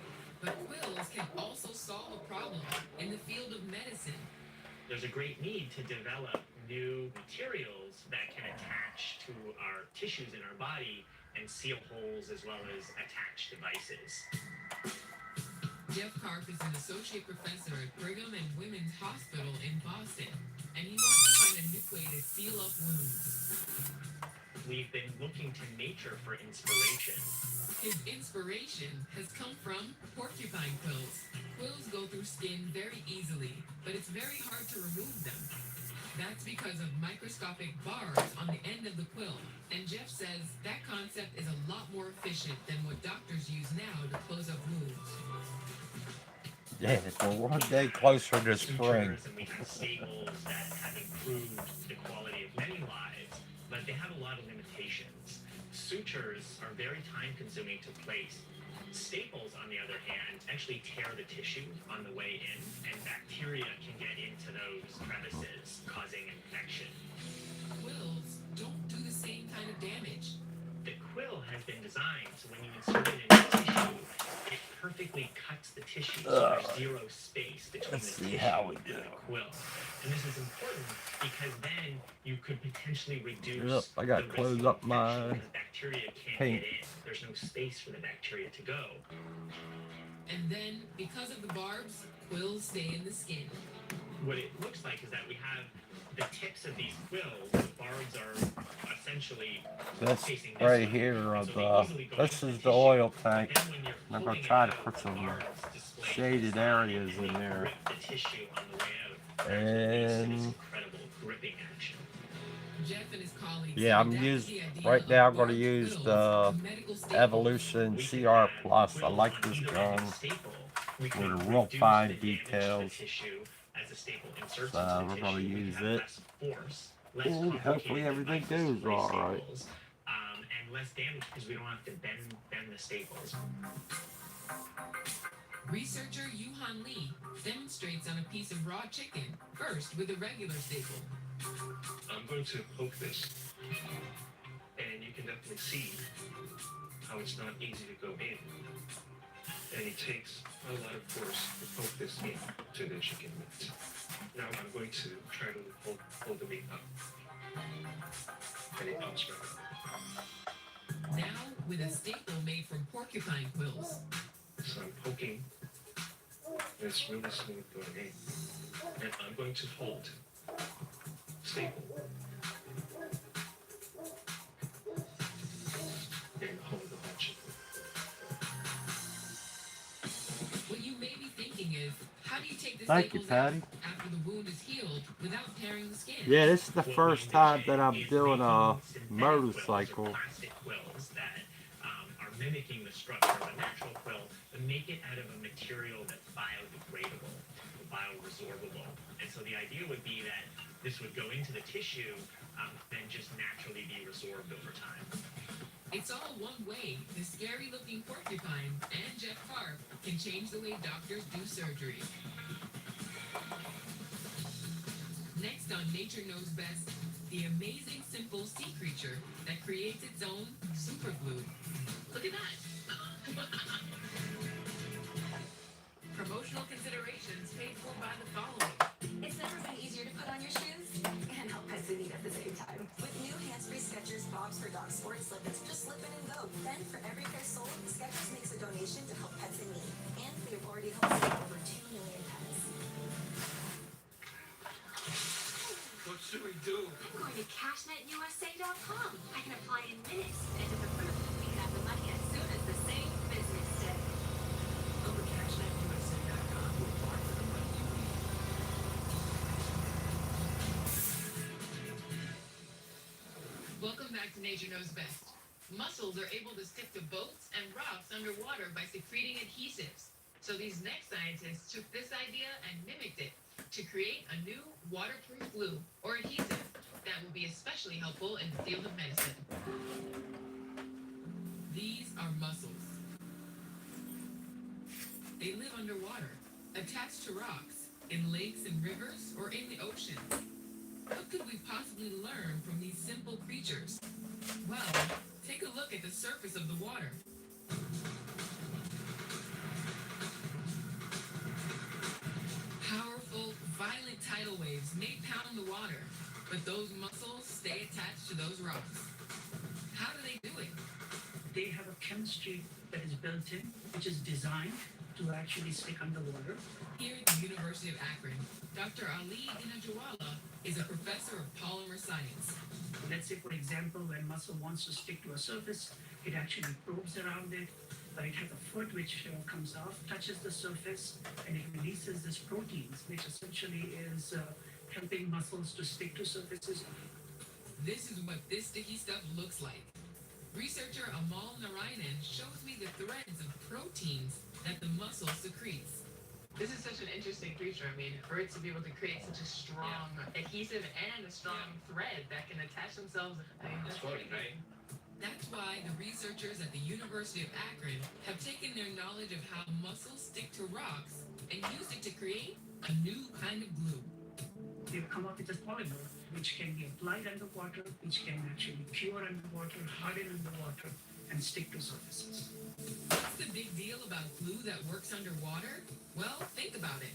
But quills can also solve a problem in the field of medicine. There's a great need to develop new materials that can attach to our tissues in our body and seal holes as well as attach devices. Jeff Karp is an associate professor at Brigham and Women's Hospital in Boston, and he wants to find a new way to seal up wounds. We've been looking to nature for inspiration. His inspiration has come from porcupine quills. Quills go through skin very easily, but it's very hard to remove them. That's because of microscopic barbs on the end of the quill, and Jeff says that concept is a lot more efficient than what doctors use now to close up wounds. Yeah, we're one day closer to spring. Sutures, and we have staples that have improved the quality of many lives, but they have a lot of limitations. Sutures are very time-consuming to place. Staples, on the other hand, actually tear the tissue on the way in, and bacteria can get into those crevices, causing infection. Quills don't do the same kind of damage. The quill has been designed so when you insert it into tissue, it perfectly cuts the tissue so there's zero space between Let's the see tissue how we and do. the quill. And this is important because then you could potentially reduce Yep, I gotta the risk close of up infection my because bacteria can't paint. get in. There's no space for the bacteria to go. And then, because of the barbs, quills stay in the skin. What it looks like is that we have the tips of these quills, the barbs are essentially This facing this right way. here So of they the, easily go this into is the the tissue. oil tank. Then when you're I'm gonna pulling try it to out, put the some barbs display shaded areas in there. grip the tissue on the way out. And This incredible gripping action. Jeff and his colleagues yeah, I'm adapted using the idea right of now. I'm going to barbed use quills the to medical staples. Evolution We can CR add Plus. I quills like on this either gun end of the staple. We with can the real reduce fine the damage to the details. tissue as the staple inserts So into the we're going to tissue. We use can have it. less force, less And hopefully complicated everything devices to goes place all right. staples, and less damage because we don't have to bend the staples. Researcher Yuhan Lee demonstrates on a piece of raw chicken, first with a regular staple. I'm going to poke this, and you can definitely see how it's not easy to go in. And it takes a lot of force to poke this into the chicken meat. Now I'm going to try to hold the meat up. And it pops right up. Now with a staple made from porcupine quills. So I'm poking, and it's really smooth going in. And I'm going to hold staple. And hold the whole chicken. What you may be thinking is, how do you take the Thank you, staples out Patty. after the wound is healed without tearing the skin? Yeah, this is the first time that I'm doing a motorcycle. Plastic quills that are mimicking the structure of a natural quill, but make it out of a material that's biodegradable, bioresorbable. And so the idea would be that this would go into the tissue and just naturally be resorbed over time. It's all one way. The scary-looking porcupine and Jeff Karp can change the way doctors do surgery. Next on Nature Knows Best, the amazing simple sea creature that creates its own superglue. Look at that! Promotional considerations paid for by the following. It's never been easier to put on your shoes and help pets in need at the same time. With new hands-free Skechers Bobs for Dogs Sports Slippers, just slip in and go. Then, for every pair sold, Skechers makes a donation to help pets in need. And they've already helped save over 2 million pets. What should we do? I'm going to cashnetusa.com. I can apply in minutes, and if approved, we can have the money as soon as the same business day. Go to cashnetusa.com to apply for the money you need. Welcome back to Nature Knows Best. Mussels are able to stick to boats and rocks underwater by secreting adhesives. So these next scientists took this idea and mimicked it to create a new waterproof glue or adhesive that will be especially helpful in the field of medicine. These are mussels. They live underwater, attached to rocks, in lakes and rivers, or in the ocean. What could we possibly learn from these simple creatures? Well, take a look at the surface of the water. Powerful, violent tidal waves may pound the water, but those mussels stay attached to those rocks. How do they do it? They have a chemistry that is built in, which is designed to actually stick underwater. Here at the University of Akron, Dr. Ali Dinajawala is a professor of polymer science. Let's say, for example, when mussel wants to stick to a surface, it actually probes around it. It has a foot which comes off, touches the surface, and it releases this proteins, which essentially is helping mussels to stick to surfaces. This is what this sticky stuff looks like. Researcher Amal Narayanan shows me the threads of proteins that the mussel secretes. This is such an interesting creature. I mean, for it to be able to create such a strong adhesive and a strong thread that can attach themselves. I mean, that's funny, right? That's why the researchers at the University of Akron have taken their knowledge of how mussels stick to rocks and used it to create a new kind of glue. They've come up with a polymer which can be applied underwater, which can actually cure underwater, harden underwater, and stick to surfaces. What's the big deal about glue that works underwater? Well, think about it.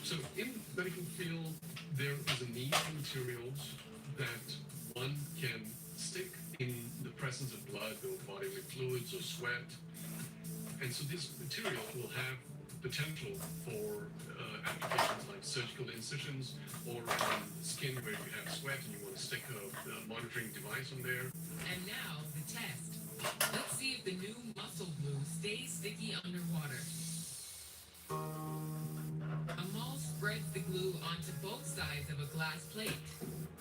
So in the medical field, there is a need for materials that one can stick in the presence of blood or bodily fluids or sweat. And so this material will have potential for applications like surgical incisions or on skin where you have sweat and you want to stick a monitoring device on there. And now, the test. Let's see if the new mussel glue stays sticky underwater. Amal spreads the glue onto both sides of a glass plate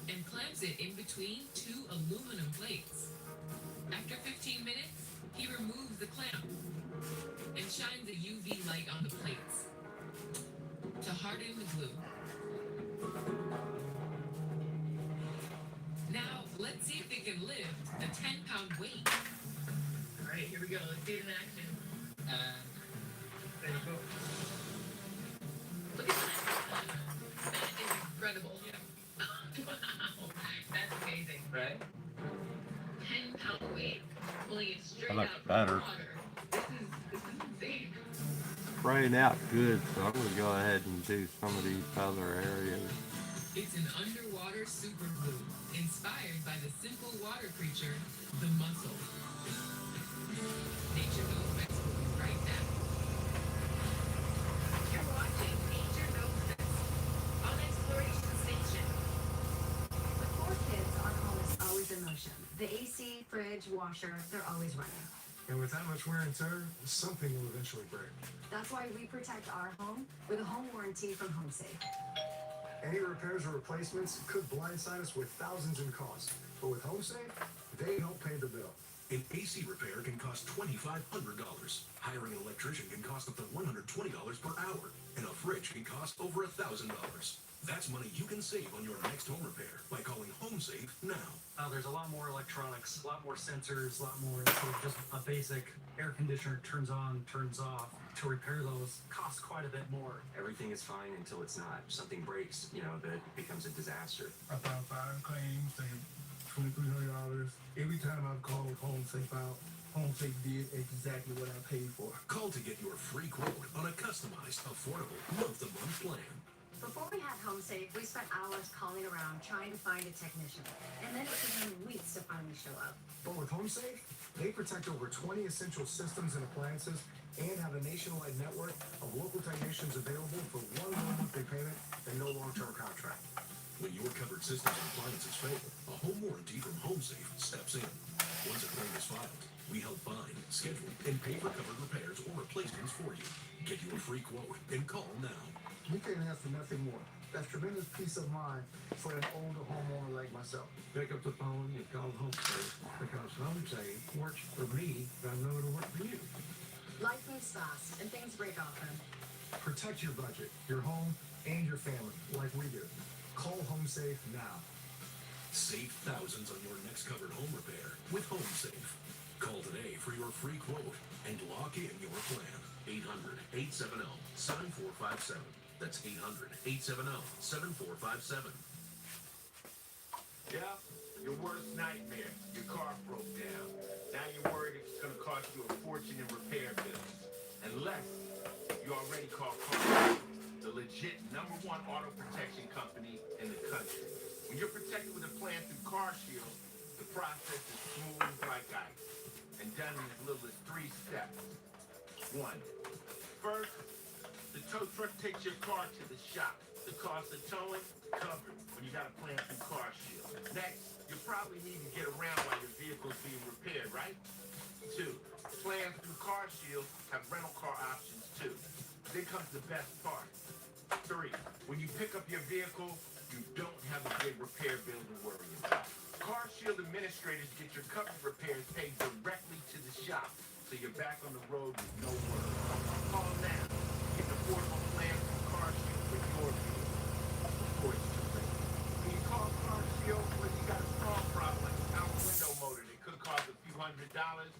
and clamps it in between two aluminum plates. After 15 minutes, he removes the clamp and shines a UV light on the plates to harden the glue. Now, let's see if it can lift the 10-pound weight. All right, here we go. Let's see it in action. There you go. Look at that. That is incredible. Yeah. Wow. That's amazing. Right? 10-pound weight. Pulling it straight That looks out better. from the water. This is insane. Spraying out good, so I'm gonna go ahead and do some of these other areas. It's an underwater super glue, inspired by the simple water creature, the mussel. Nature Knows Best will be right back. You're watching Nature Knows Best on Exploration Station. With 4 kids, our home is always in motion. The AC, fridge, washer, they're always running. And with that much wear and tear, something will eventually break. That's why we protect our home with a home warranty from HomeSafe. Any repairs or replacements could blindside us with thousands in costs. But with HomeSafe, they help pay the bill. An AC repair can cost $2,500. Hiring an electrician can cost up to $120 per hour. And a fridge can cost over $1,000. That's money you can save on your next home repair by calling HomeSafe now. There's a lot more electronics, a lot more sensors, a lot more sort of just a basic air conditioner turns on, turns off. To repair those costs quite a bit more. Everything is fine until it's not. Something breaks, that becomes a disaster. I filed 5 claims, they $2,300. Every time I've called HomeSafe out, HomeSafe did exactly what I paid for. Call to get your free quote on a customized, affordable, month-to-month plan. Before we had HomeSafe, we spent hours calling around trying to find a technician. And then it took them weeks to finally show up. But with HomeSafe, they protect over 20 essential systems and appliances and have a nationwide network of local technicians available for one monthly payment and no long-term contract. When your covered systems and appliances fail, a home warranty from HomeSafe steps in. Once a claim is filed, we help find, schedule, and pay for covered repairs or replacements for you. Get your free quote and call now. We can't ask for nothing more. That's tremendous peace of mind for an older homeowner like myself. Pick up the phone, you call HomeSafe, because HomeSafe works for me, but I know it'll work for you. Life moves fast and things break often. Protect your budget, your home, and your family like we do. Call HomeSafe now. Save thousands on your next covered home repair with HomeSafe. Call today for your free quote and lock in your plan. 800-870-7457. That's 800-870-7457. Yeah, your worst nightmare. Your car broke down. Now you're worried it's going to cost you a fortune in repair bills. Unless you already called Car, the legit #1 auto protection company in the country. When you're protected with a plan through CarShield, the process is smooth like ice and done in as little as 3 steps. 1. First, the tow truck takes your car to the shop. The cost of towing, covered when you got a plan through CarShield. Next, you probably need to get around while your vehicle's being repaired, right? 2. Plans through CarShield have rental car options too. Then comes the best part. 3. When you pick up your vehicle, you don't have a big repair bill to worry about. CarShield administrators get your covered repairs paid directly to the shop, so you're back on the road with no worries. Call now. Get an affordable plan from CarShield for your vehicle before it's too late. When you call CarShield, whether you got a small problem like a power window motor that could cost a few $100s,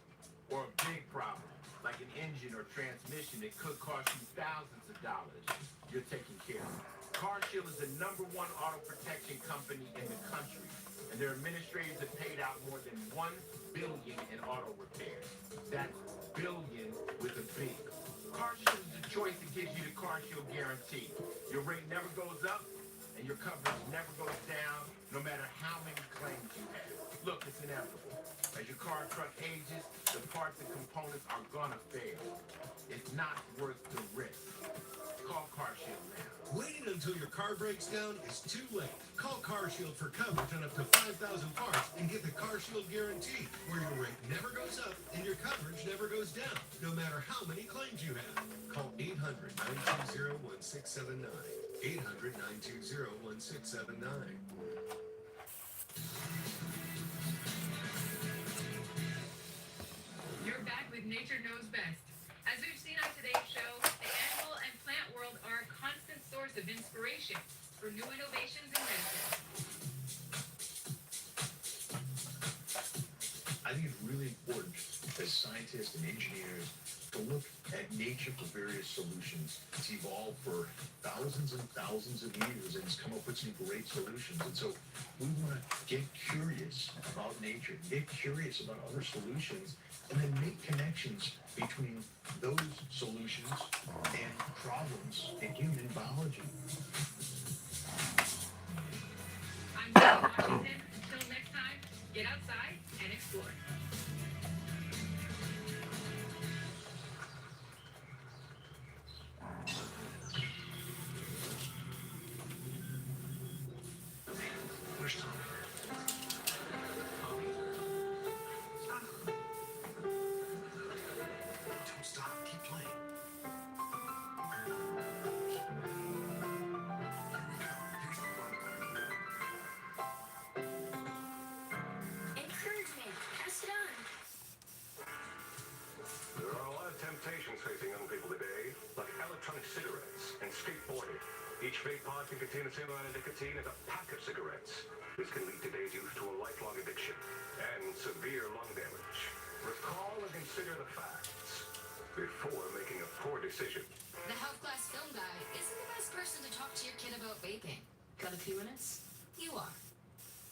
or a big problem like an engine or transmission that could cost you thousands of dollars, you're taken care of. CarShield is the #1 auto protection company in the country, and their administrators have paid out more than $1 billion in auto repairs. That's billion with a B. CarShield is the choice that gives you the CarShield guarantee. Your rate never goes up, and your coverage never goes down, no matter how many claims you have. Look, it's inevitable. As your car or truck ages, the parts and components are gonna fail. It's not worth the risk. Call CarShield now. Waiting until your car breaks down is too late. Call CarShield for coverage on up to 5,000 parts and get the CarShield guarantee, where your rate never goes up and your coverage never goes down, no matter how many claims you have. Call 800-920-1679. 800-920-1679. You're back with Nature Knows Best. As we've seen on today's show, the animal and plant world are a constant source of inspiration for new innovations in medicine. I think it's really important as scientists and engineers to look at nature for various solutions. It's evolved for thousands and thousands of years and it's come up with some great solutions. And so we want to get curious about nature, get curious about other solutions, and then make connections between those solutions and problems in human biology. I'm Jane Washington. Until next time, get outside and explore. Where's Tom? Don't stop. Keep playing. Encouragement. Pass it on. There are a lot of temptations facing young people today, like electronic cigarettes and skateboarding. Each vape pod can contain the same amount of nicotine as a pack of cigarettes. This can lead today's youth to a lifelong addiction and severe lung damage. Recall and consider the facts before making a poor decision. The health class film guy isn't the best person to talk to your kid about vaping. Got a few minutes? You are.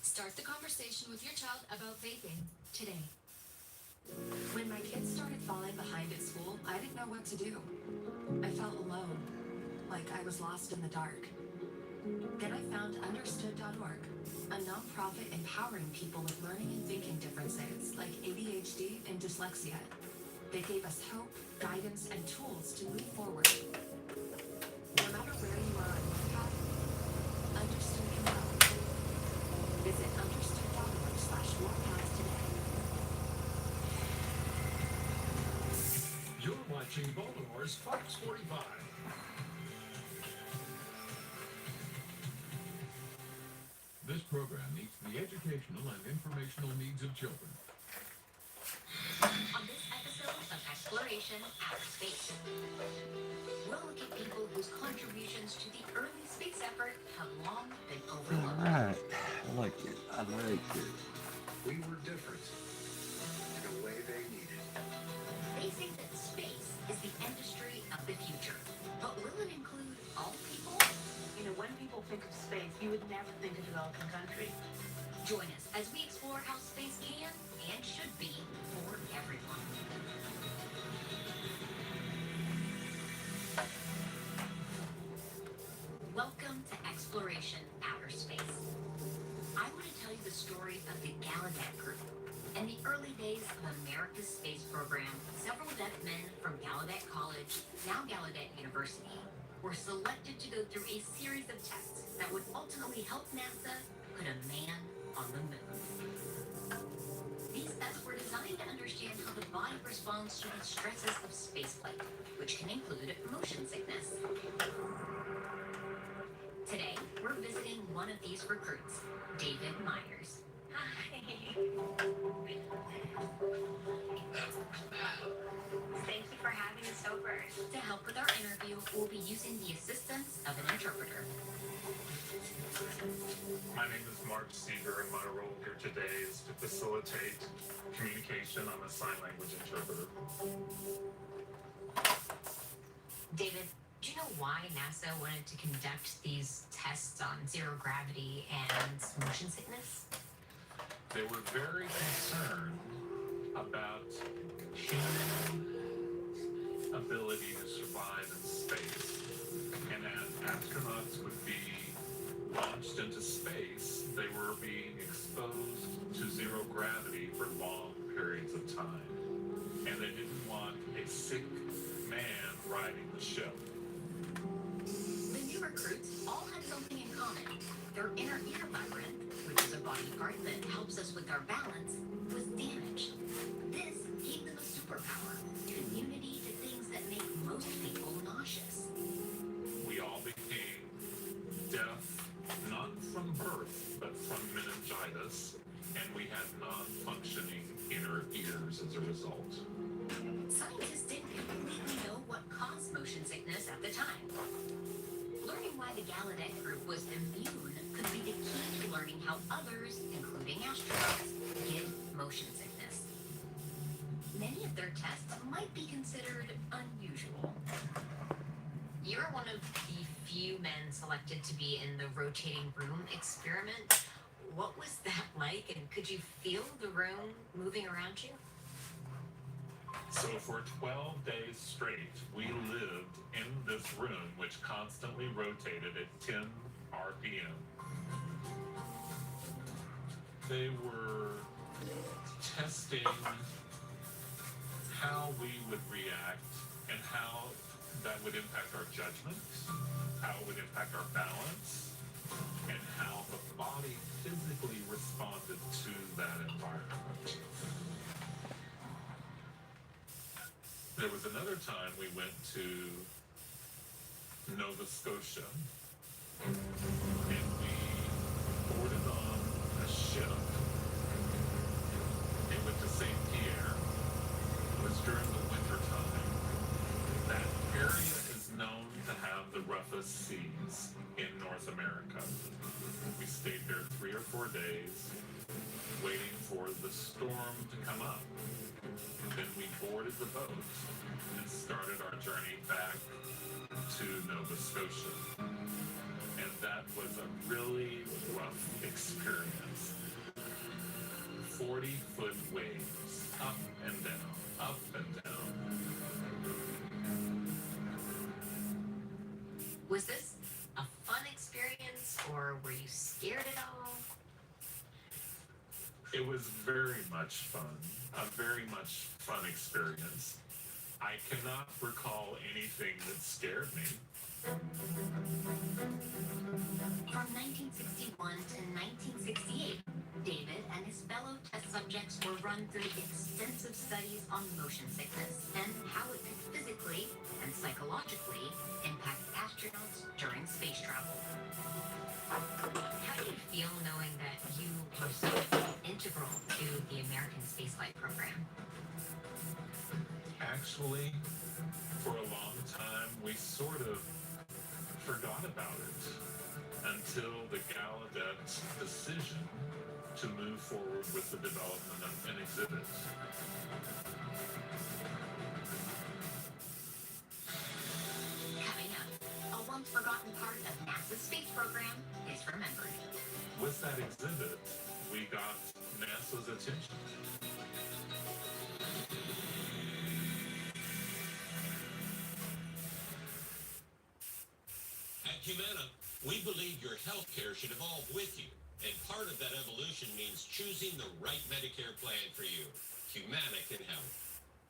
Start the conversation with your child about vaping today. When my kids started falling behind at school, I didn't know what to do. I felt alone, like I was lost in the dark. Then I found Understood.org, a nonprofit empowering people with learning and thinking differences like ADHD and dyslexia. They gave us hope, guidance, and tools to move forward. No matter where you are on your path, Understood can help. Visit understood.org/warpath today. You're watching Baltimore's Fox 45. program meets the educational and informational needs of children. On this episode of Exploration Outer Space, we'll look at people whose contributions to the early space effort have long been overlooked. Alright, I like it. I like it. We were different in a way they needed. They say that space is the industry of the future, but will it include all people? You know, when people think of space, you would never think a developing country. Join us as we explore how space can and should be for everyone. Welcome to Exploration Outer Space. I want to tell you the story of the Gallaudet Group. In the early days of America's space program, several deaf men from Gallaudet College, now Gallaudet University, were selected to go through a series of tests that would ultimately help NASA put a man on the moon. These tests were designed to understand how the body responds to the stresses of spaceflight, which can include motion sickness. Today, we're visiting one of these recruits, David Myers. Hi. Thank you for having us over. To help with our interview, we'll be using the assistance of an interpreter. My name is Mark Seeger, and my role here today is to facilitate communication. I'm a sign language interpreter. David, do you know why NASA wanted to conduct these tests on zero gravity and motion sickness? They were very concerned about human ability to survive in space. And as astronauts would be launched into space, they were being exposed to zero gravity for long periods of time. And they didn't want a sick man riding the ship. The new recruits all had something in common. Their inner ear labyrinth, which is a body part that helps us with our balance, was damaged. This gave them a superpower, immunity to things that make most people nauseous. We all became deaf, not from birth, but from meningitis, and we had non-functioning inner ears as a result. Scientists didn't completely know what caused motion sickness at the time. Learning why the Gallaudet group was immune could be the key to learning how others, including astronauts, get motion sickness. Many of their tests might be considered unusual. You're one of the few men selected to be in the rotating room experiment. What was that like, and could you feel the room moving around you? So for 12 days straight, we lived in this room, which constantly rotated at 10 RPM. They were testing how we would react and how that would impact our judgment, how it would impact our balance, and how the body physically responded to that environment. There was another time we went to Nova Scotia, and we boarded on a ship. It went to St. Pierre. It was during the winter time. That area is known to have the roughest seas in North America. We stayed there 3 or 4 days, waiting for the storm to come up. Then we boarded the boat and started our journey back to Nova Scotia. And that was a really rough experience. 40-foot waves, up and down, up and down. Was this a fun experience, or were you scared at all? It was very much fun, a very much fun experience. I cannot recall anything that scared me. From 1961 to 1968, David and his fellow test subjects were run through extensive studies on motion sickness and how it could physically and psychologically impact astronauts during space travel. How do you feel knowing that you were so integral to the American spaceflight program? Actually, for a long time, we sort of forgot about it until the Gallaudet's decision to move forward with the development of an exhibit. Coming up, a once forgotten part of NASA's space program is remembered. With that exhibit, we got NASA's attention. At Humana, we believe your health care should evolve with you, and part of that evolution means choosing the right Medicare plan for you. Humana can help.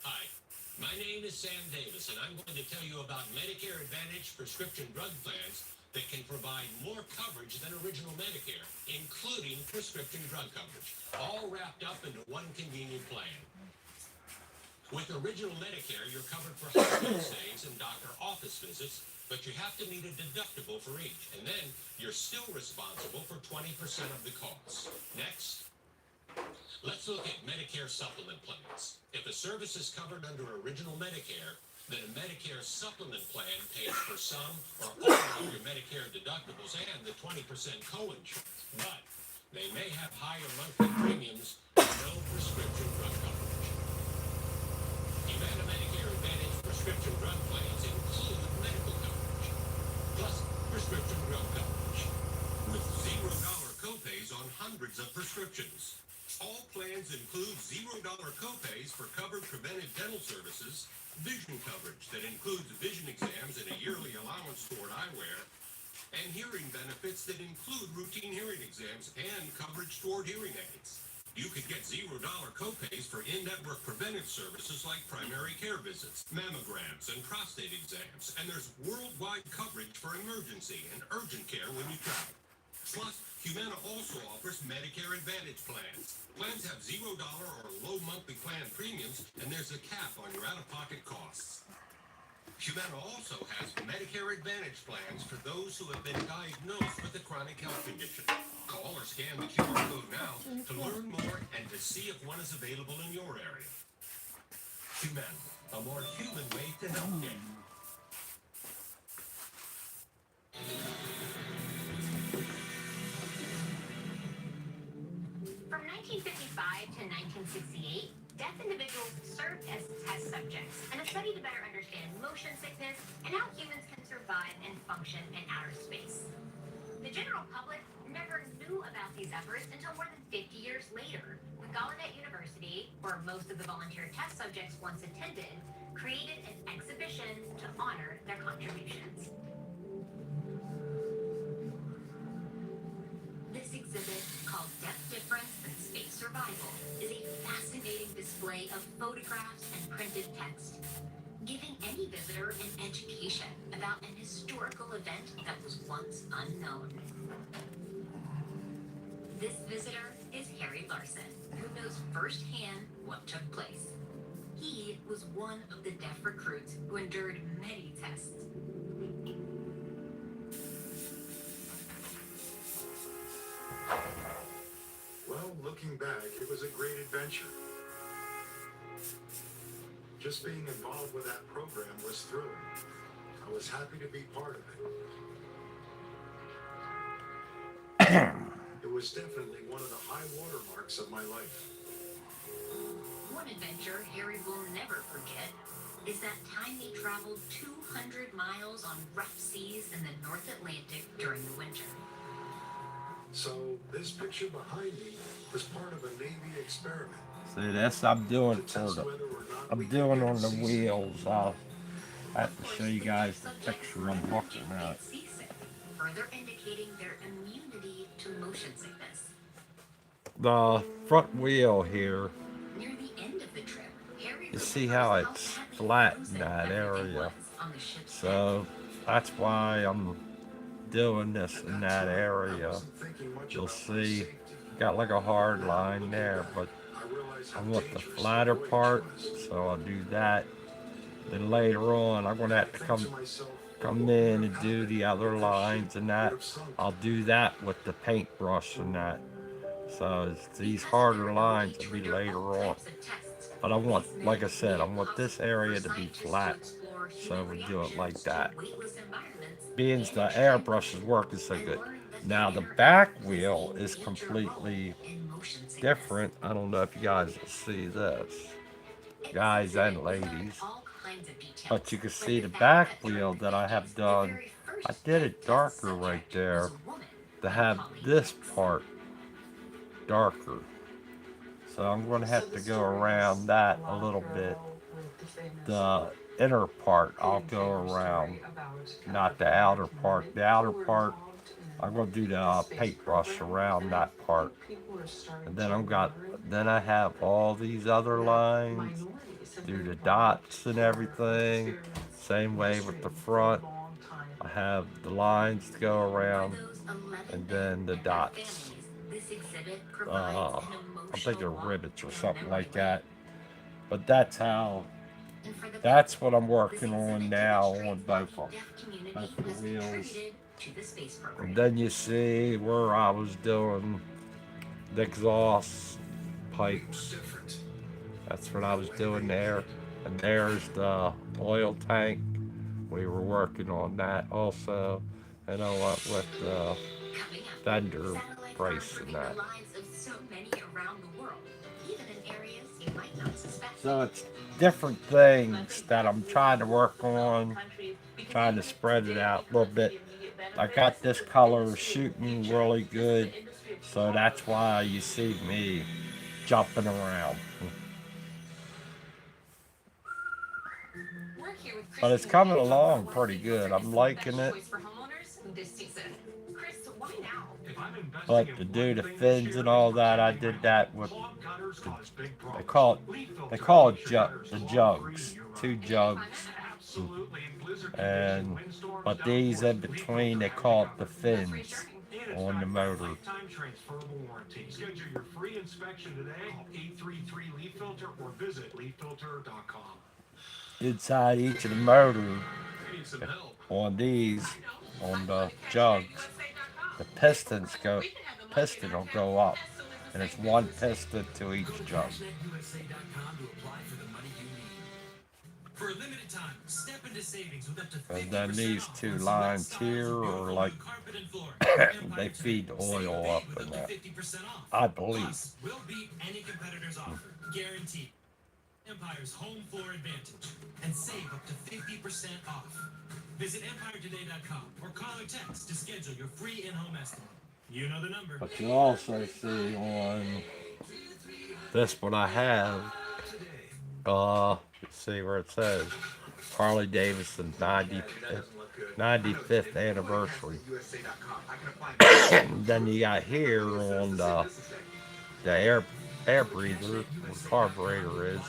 Hi, my name is Sam Davis, and I'm going to tell you about Medicare Advantage prescription drug plans that can provide more coverage than original Medicare, including prescription drug coverage, all wrapped up into one convenient plan. With original Medicare, you're covered for hospital stays and doctor office visits, but you have to meet a deductible for each, and then you're still responsible for 20% of the cost. Next, let's look at Medicare supplement plans. If a service is covered under original Medicare, then a Medicare supplement plan pays for some or all of your Medicare deductibles and the 20% co-insurance, but they may have higher monthly premiums and no prescription drug coverage. Humana Medicare Advantage prescription drug plans include medical coverage, plus prescription drug coverage, with $0 copays on hundreds of prescriptions. All plans include $0 copays for covered preventive dental services, vision coverage that includes vision exams and a yearly allowance toward eyewear, and hearing benefits that include routine hearing exams and coverage toward hearing aids. You could get $0 copays for in-network preventive services like primary care visits, mammograms, and prostate exams, and there's worldwide coverage for emergency and urgent care when you travel. Plus, Humana also offers Medicare Advantage plans. Plans have $0 or low monthly plan premiums, and there's a cap on your out-of-pocket costs. Humana also has Medicare Advantage plans for those who have been diagnosed with a chronic health condition. Call or scan the QR code now to learn more and to see if one is available in your area. Humana, a more human way to healthcare. From 1955 to 1968, deaf individuals served as test subjects in a study to better understand motion sickness and how humans can survive and function in outer space. The general public never knew about these efforts until more than 50 years later, when Gallaudet University, where most of the volunteer test subjects once attended, created an exhibition to honor their contributions. This exhibit, called Deaf Difference and Space Survival, is a fascinating display of photographs and printed text, giving any visitor an education about an historical event that was once unknown. This visitor is Harry Larson, who knows firsthand what took place. He was one of the deaf recruits who endured many tests. Well, looking back, it was a great adventure. Just being involved with that program was thrilling. I was happy to be part of it. It was definitely one of the high water marks of my life. One adventure Harry will never forget is that time he traveled 200 miles on rough seas in the North Atlantic during the winter. So this picture behind me was part of a Navy experiment. See, this I'm doing for the, I'm doing on the wheels. I'll have to show you guys the picture I'm looking at. Further indicating their immunity to motion sickness. The front wheel here, Near the end of the trip, Harry you see how it's flat in that area. So that's why I'm doing this in that area. You'll see, got like a hard line there, but I want the flatter part, so I'll do that. Then later on, I'm gonna have to come come in and do the other lines and that. I'll do that with the paintbrush and that. So these harder lines will be later on. But I want, like I said, I want this area to be flat. So we'll do it like that. Being the airbrush is working so good. Now the back wheel is completely different. I don't know if you guys will see this, guys and ladies. But you can see the back wheel that I have done. I did it darker right there to have this part darker. So I'm going to have to go around that a little bit. The inner part I'll go around, not the outer part. The outer part, I'm going to do the paintbrush around that part. And then I have all these other lines, do the dots and everything. Same way with the front. I have the lines to go around, and then the dots. I'm thinking rivets or something like that. But that's what I'm working on now on both of the wheels. And then you see where I was doing the exhaust pipes. That's what I was doing there. And there's the oil tank. We were working on that also. And I went with the fender brace and that. So it's different things that I'm trying to work on, trying to spread it out a little bit. I got this color shooting really good, so that's why you see me jumping around. But it's coming along pretty good. I'm liking it. But to do the fins and all that, I did that with they call it the jugs, 2 jugs. And but these in between they call it the fins on the motor. Transferable warranty. Schedule your free inspection today. Call 833 Leaf Filter or visit leaffilter.com. Inside each of the motors on these, on the jugs, the piston will go up, and it's 1 piston to each jug. For a limited time, step into savings with up to 50% And then these 2 lines here are like they feed the oil up in that, I believe. Plus, we'll beat any competitor's offer, guaranteed. Empire's home floor advantage, and save up to 50% off. Visit EmpireToday.com or call or text to schedule your free in-home estimate. You know the number. But you also see on this what I have, let's see where it says Harley-Davidson 95th anniversary. Then you got here on the air breather, where the carburetor is.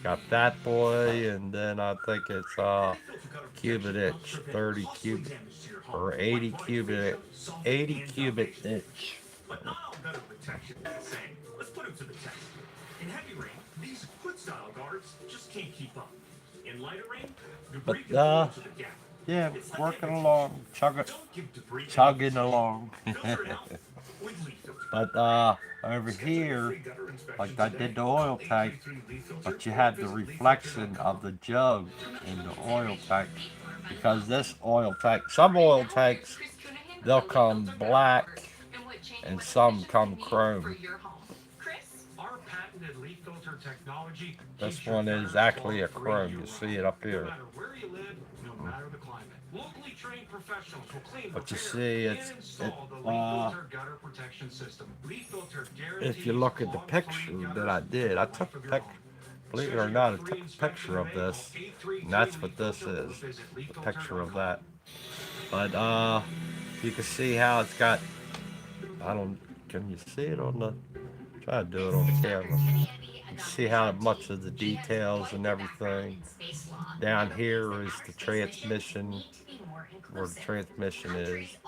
Got that boy, and then I think it's cubic inch, 30 cubic, or 80 cubic inch. But not all gutter protection is the same. Let's put it to the test. In heavy rain, these foot-style guards just can't keep up. In lighter rain, debris can fall into the gap. Yeah, working along, chugging along. But over here, like I did the oil tank, but you have the reflection of the jug in the oil tank, because this oil tank, some oil tanks, they'll come black and some come chrome. Our patented leaf filter technology. This one is actually a chrome. You see it up here. No matter where you live, no matter the climate. Locally trained professionals will clean, But you repair, see, and install the leaf filter gutter protection system. Leaf filter guarantees if you look at the picture that I did, I took a picture. Believe it or not, I took a picture of this, and that's what this is, a picture of that. But you can see how it's got, can you see it on the, try to do it on the camera. You can see how much of the details and everything. Down here is the transmission, where the transmission is.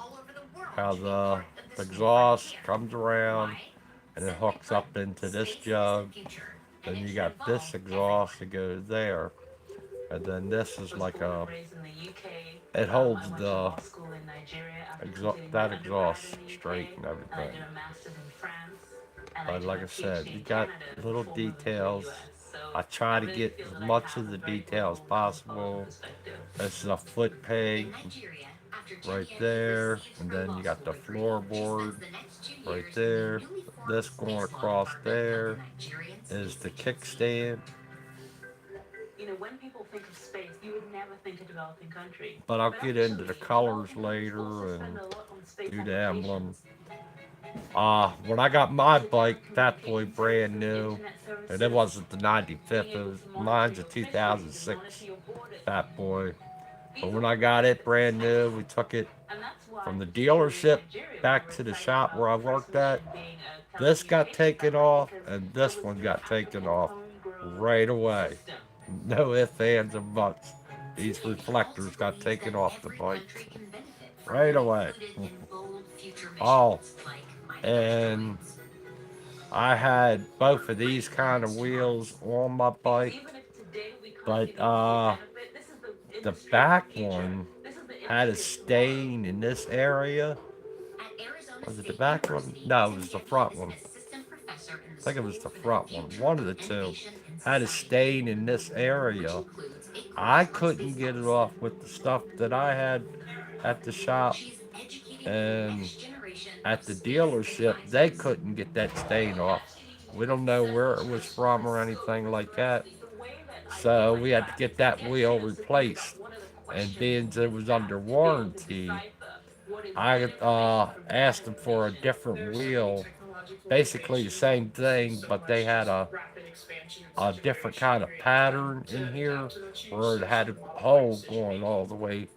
How the exhaust comes around and it hooks up into this jug. Then you got this exhaust that goes there. And then this is like a it holds I went to the law school in Nigeria after completing that my exhaust undergrad in the straight UK, and and I everything. did a master's in France, and I But did like my I said, PhD you in got Canada little before moving to the details. US. So I try I to really get feel as that I much have of a the very details global cosmopolitan possible. perspective. This is a foot peg In Nigeria, after 10 right years, he there, receives and her then law you got school the degree. He floorboard spends the next 2 right years in there. the newly formed This going Space Law across Department of there the Nigerian is Space the Agency. kickstand. You know, when people think of space, you would never think a developing country. But I'll But get into the actually, colors developing countries later also and spend a lot on space do the emblem. applications. When I got my bike, that boy Telecommunication brand services, new, internet and it services, wasn't the being 95th, it able was, to mine's monitor a your fisheries and 2006 monitor your borders. Fat Boy. These But are when I all got it benefits of brand space. new, we took it And that's why, from the particularly in dealership Nigeria, we back were to the excited shop about where I the first worked at. mission being a This got telecommunications taken satellite off, because and it this was one an got taken African off homegrown right away. system. No ifs, ands, and buts. These Today, he reflectors also got believes taken that off the every bike country can benefit from right being away. included in bold future Oh, missions like mining and asteroids. I had both of these kind of wheels on my bike, Even if today we can't but give you full benefit, this is the the industry of back the future. one This is the had a industry of tomorrow. stain in this area. At Arizona Was it the State back one? University, No, it Tim was the Gedney front is one. an assistant professor in I the think it was School the for the front one. Future One of of the two Innovation and had a Society, stain in this which area. includes a I course on couldn't space get it policy. off with the stuff that I had at the shop, She's educating the and next generation at of the space dealership they advisors. couldn't get that stain off. We don't know where it was from or anything like that, so we had to get that wheel replaced. And being it was under warranty, I asked them for a different wheel, basically the same thing, but they had a different kind of pattern in here where it had a hole going all the way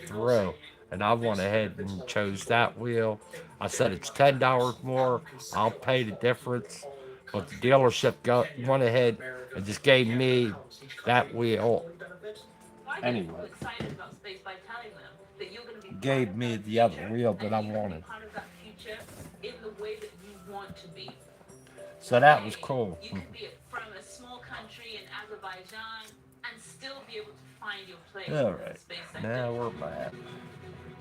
through. And I went ahead and chose that wheel. I said it's $10 more. I'll pay the difference. But the dealership went ahead and just gave me that wheel. Anyway, Excited about space by telling them that you're going to be gave me the other wheel that I wanted. part of that future in the way that you want to be. So that was cool. You could be from a small country in Azerbaijan and still be able to find your place All in the right, space sector. now we're back.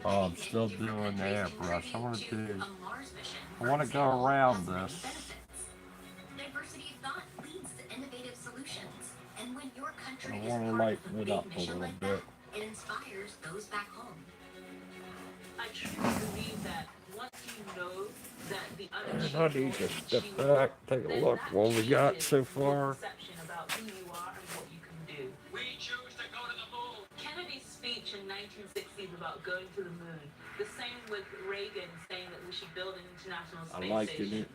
Oh, I'm still doing the airbrush. I want to go around this. Diversity of thought leads to innovative solutions. And when your country I is want to part of a lighten it big up a mission little like bit. that, it inspires those back home. I truly believe that once you know that the And I need to step back, take a look what we got so far. perception about who you are and what you can do. We choose to go to the moon. Kennedy's speech in 1960s about going to the moon. The same with Reagan saying that we should build an international space liking station. it.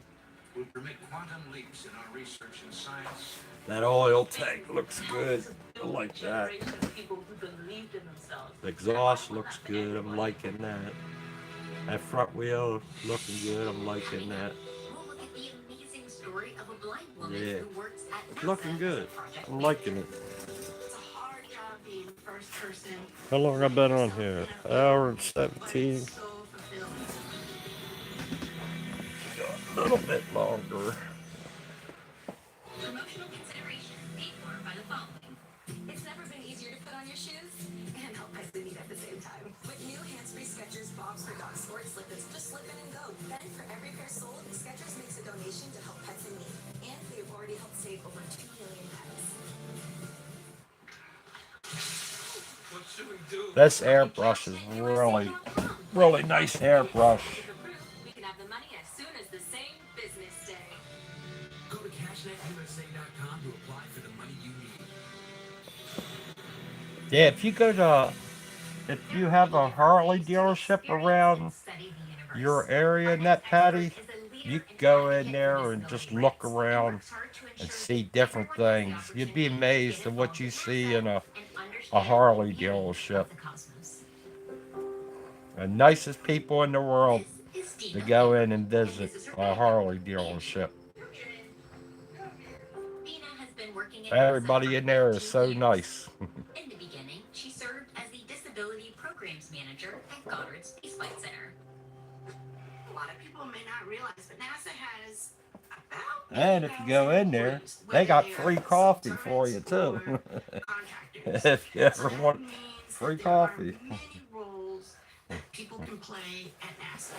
We'll permit quantum leaps in our research and science. That oil tank looks good. I like that. Generation of people who believed in themselves. The exhaust looks good. I'm liking that. That front wheel looking good. I'm liking that. We'll look at the amazing story of a blind woman Yeah, who works at it's NASA looking good. as a project I'm liking it. It's a hard job being the first person. How long I've been on here? Hour and 17. So fulfilling. A little bit longer. Promotional consideration paid for by the following. It's never been easier to put on your shoes and help pets in need at the same time. With new hands-free Skechers Bobs for Dog Sport Slippers, just slip in and go. Then, for every pair sold, Skechers makes a donation to help pets in need. And they've already helped save over 2 million pets. What should we do? This airbrush is really nice airbrush. We can have the money as soon as the same business day. Go to cashnetusa.com to apply for the money you need. Yeah, if you have a Harley dealership around your area in that patty, you can go in there and just look around and see different things. You'd be amazed at what you see in a Harley dealership. The nicest people in the world to go in and visit a Harley dealership. Dina has been working at Everybody NASA in there for is 2 so years. nice. In the beginning, she served as the Disability Programs Manager at Goddard Space Flight Center. A lot of people may not realize, but NASA has about And if you go in there, they got free coffee for you too. If you ever want free there are coffee. many roles that people can play at NASA.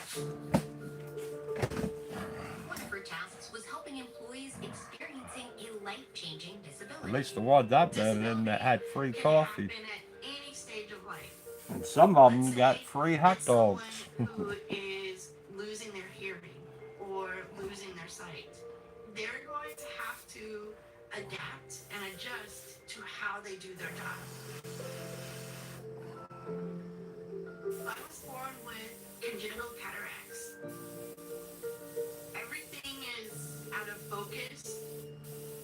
One of her tasks was helping employees experiencing a life-changing disability. At least the ones I've been in that had free coffee. Happen at any stage of life. And some of them got free hot dogs. Who is losing their hearing or losing their sight. They're going to have to adapt and adjust to how they do their job. I was born with congenital cataracts. Everything is out of focus.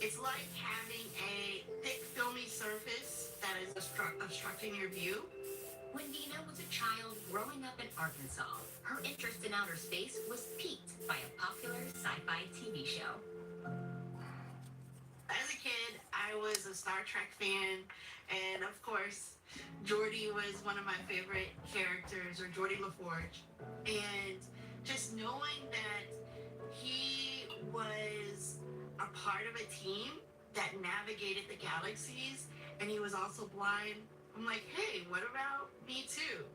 It's like having a thick, filmy surface that is obstructing your view. When Dina was a child growing up in Arkansas, her interest in outer space was piqued by a popular sci-fi TV show. As a kid, I was a Star Trek fan, and of course, Geordi was one of my favorite characters, or Geordi LaForge. And just knowing that he was a part of a team that navigated the galaxies, and he was also blind, I'm like, hey, what about me too?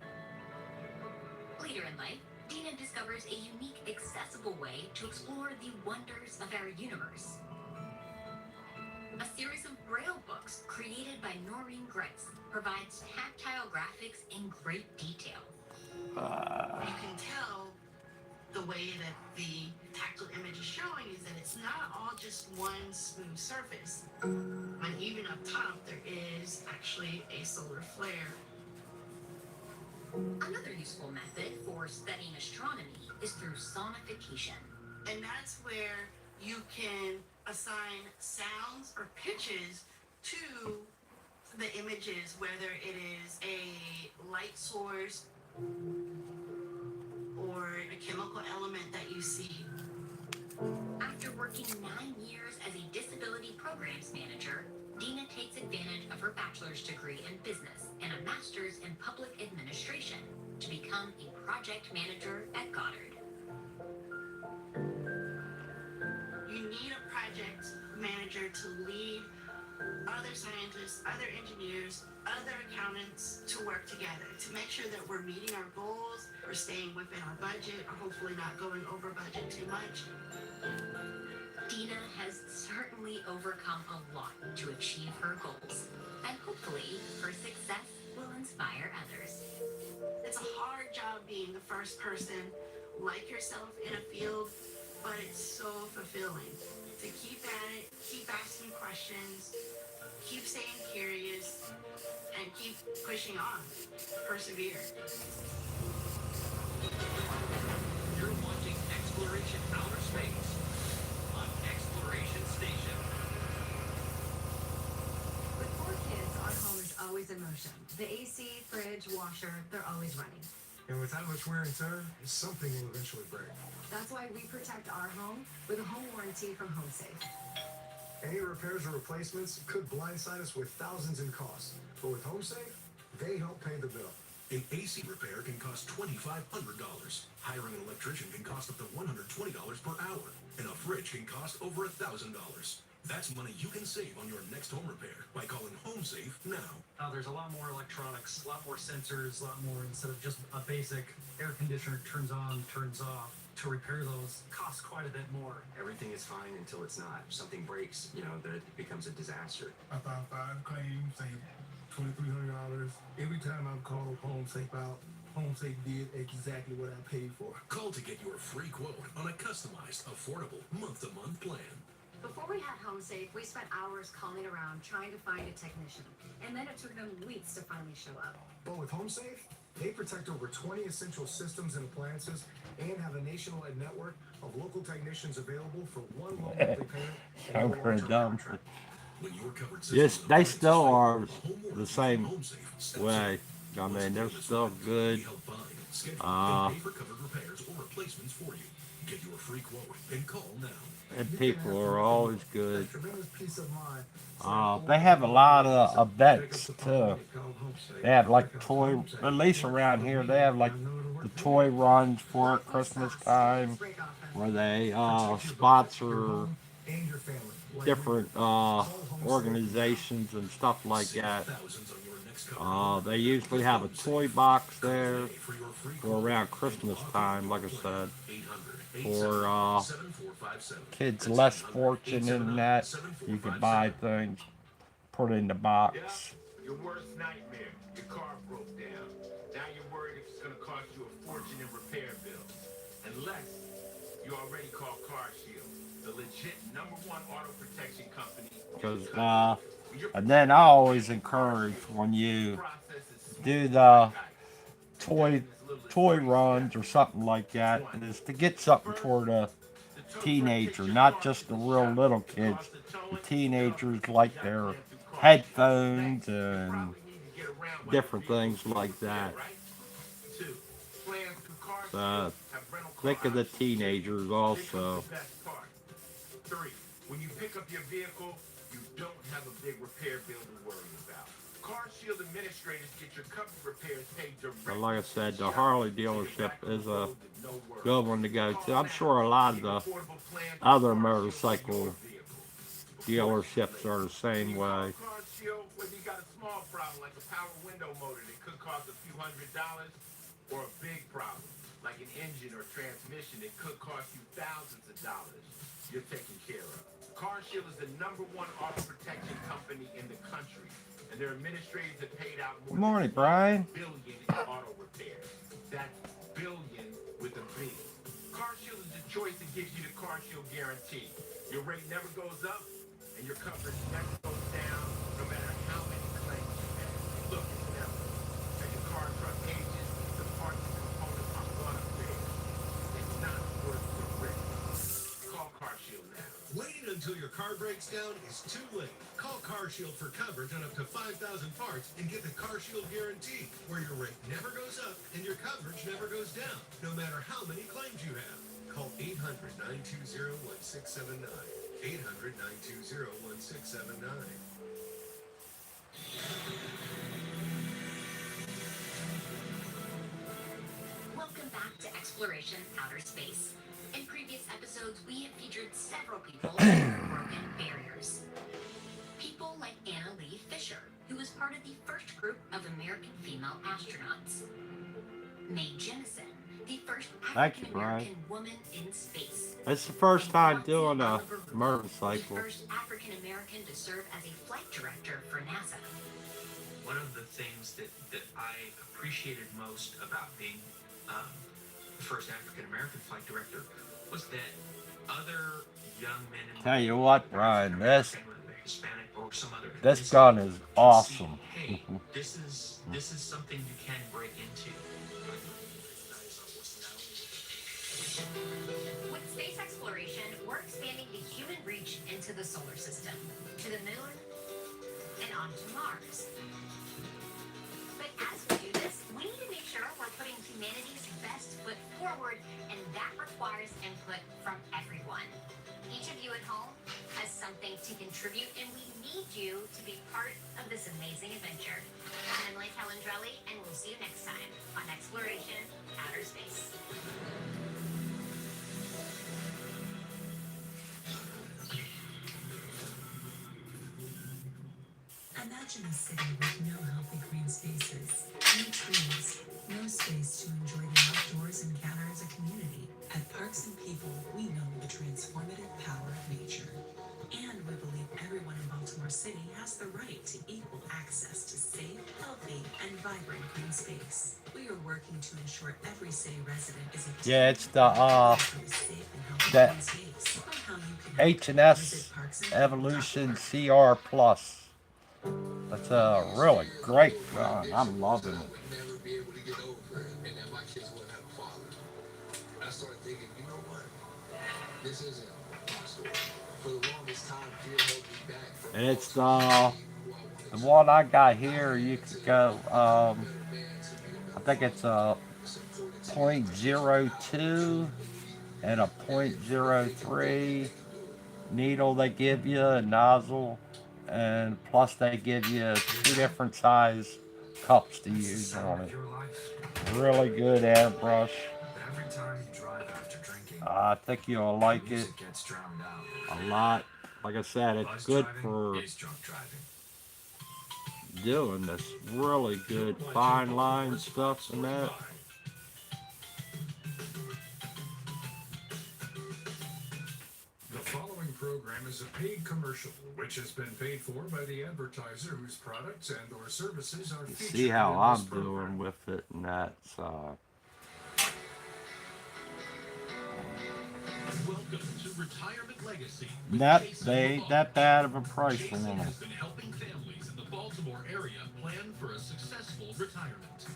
Later in life, Dina discovers a unique, accessible way to explore the wonders of our universe. A series of Braille books created by Noreen Greitz provides tactile graphics in great detail. You can tell the way that the tactile image is showing is that it's not all just one smooth surface. And even up top, there is actually a solar flare. Another useful method for studying astronomy is through sonification. And that's where you can assign sounds or pitches to the images, whether it is a light source or a chemical element that you see. After working 9 years as a disability programs manager, Dina takes advantage of her bachelor's degree in business and a master's in public administration to become a project manager at Goddard. You need a project manager to lead other scientists, other engineers, other accountants to work together to make sure that we're meeting our goals, we're staying within our budget, or hopefully not going over budget too much. Dina has certainly overcome a lot to achieve her goals, and hopefully her success will inspire others. It's a hard job being the first person like yourself in a field, but it's so fulfilling to keep at it, keep asking questions, keep staying curious, and keep pushing on. Persevere. You're watching Exploration Outer Space on Exploration Station. With 4 kids, our home is always in motion. The AC, fridge, washer, they're always running. And with that much wear and tear, something will eventually break. That's why we protect our home with a home warranty from HomeSafe. Any repairs or replacements could blindside us with thousands in costs. But with HomeSafe, they help pay the bill. An AC repair can cost $2,500. Hiring an electrician can cost up to $120 per hour. And a fridge can cost over $1,000. That's money you can save on your next home repair by calling HomeSafe now. There's a lot more electronics, a lot more sensors, a lot more, instead of just a basic air conditioner turns on, turns off. To repair those costs quite a bit more. Everything is fine until it's not. If something breaks, that it becomes a disaster. I filed 5 claims, saying $2,300. Every time I've called HomeSafe out, HomeSafe did exactly what I paid for. Call to get your free quote on a customized, affordable, month-to-month plan. Before we had HomeSafe, we spent hours calling around trying to find a technician. And then it took them weeks to finally show up. But with HomeSafe, they protect over 20 essential systems and appliances and have a nationwide network of local technicians available for one low monthly payment and no long-term contract. When you're covered Yes, they still are the same way. I mean, they're still good. Pay for covered repairs or replacements for you. Get your free quote and call now. And people are always good. Tremendous peace of mind. They have a lot of events too. They have like toy, at least around here, they have like the toy runs for Christmas time, where they sponsor different organizations and stuff like that. They usually have a toy box there for around Christmas time, like I said. For kids less fortunate than that, you can buy things, put it in the box. Your worst nightmare, your car broke down. Now you're worried if it's going to cost you a fortune in repair bills. Unless you already call CarShield, the legit #1 auto protection company. Because, and then I always encourage when you do the toy runs or something like that, is to get something for the teenager, not just the real little kids. The teenagers like their headphones and different things like that. So think of the teenagers also. 3, when you pick up your vehicle, you don't have a big repair bill to worry about. CarShield administrators get your covered repairs paid directly. But like I said, the Harley dealership is a good one to go to. I'm sure a lot of the other motorcycle dealerships are the same way. Whether you got a small problem like a power window motor that could cost a few $100s, or a big problem like an engine or transmission that could cost you thousands of dollars, you're taken care of. CarShield is the #1 auto protection company in the country, and their administrators have paid out more Morning, than Brian. $1 billion in auto repairs. That's billion with a B. CarShield is the choice that gives you the CarShield guarantee. Your rate never goes up, and your coverage never goes down, no matter how many claims you have. Look, it's never. As your car or truck ages, the parts and components are gonna fail. It's not worth the risk. Call CarShield now. Waiting until your car breaks down is too late. Call CarShield for coverage on up to 5,000 parts and get the CarShield guarantee, where your rate never goes up and your coverage never goes down, no matter how many claims you have. Call 800-920-1679. 800-920-1679. Welcome back to Exploration Outer Space. In previous episodes, we have featured several people who have broken barriers. People like Anna Lee Fisher, who was part of the first group of American female astronauts. Mae Jemison, the first African-American woman in space. It's the first time doing a The motorcycle. first African-American to serve as a flight director for NASA. One of the things that I appreciated most about being the first African-American flight director was that other young men and Tell you what, Brian, this Hispanic or some other gun is awesome. hey, this is something you can break into. With space exploration, we're expanding the human reach into the solar system, to the moon, and onto Mars. But as we do this, we need to make sure we're putting humanity's best foot forward, and that requires input from everyone. Each of you at home has something to contribute, and we need you to be part of this amazing adventure. I'm Emily Calandrelli, and we'll see you next time on Exploration Outer Space. Imagine a city with no healthy green spaces, no trees, no space to enjoy the outdoors and gather as a community. At Parks and People, we know the transformative power of nature. And we believe everyone in Baltimore City has the right to equal access to safe, healthy, and vibrant green space. We are working to ensure every city resident is a Yeah, it's the H&S Evolution CR Plus. That's a really great gun. I'm loving it. Never be able to get over it, and that my kids wouldn't have a father. I started thinking, you know what? This isn't my story. For the longest time, fear held me back from And it's the one I got here. You could go. I think it's a .02 and a .03 needle they give you, a nozzle, and plus they give you 2 different size cups to use on it. Really good airbrush. Every time you drive after drinking, I think you'll like it music gets drowned out. a lot. Like I said, it's Buzz good driving for is drunk driving. doing this really good fine line stuff and that. The following program is a paid commercial, which has been paid for by the advertiser whose products and or services are You featured see how in I'm this program. doing with it, and that's Welcome to Retirement Legacy. they ain't that bad of a price for Jason them. has been helping families in the Baltimore area plan for a successful retirement.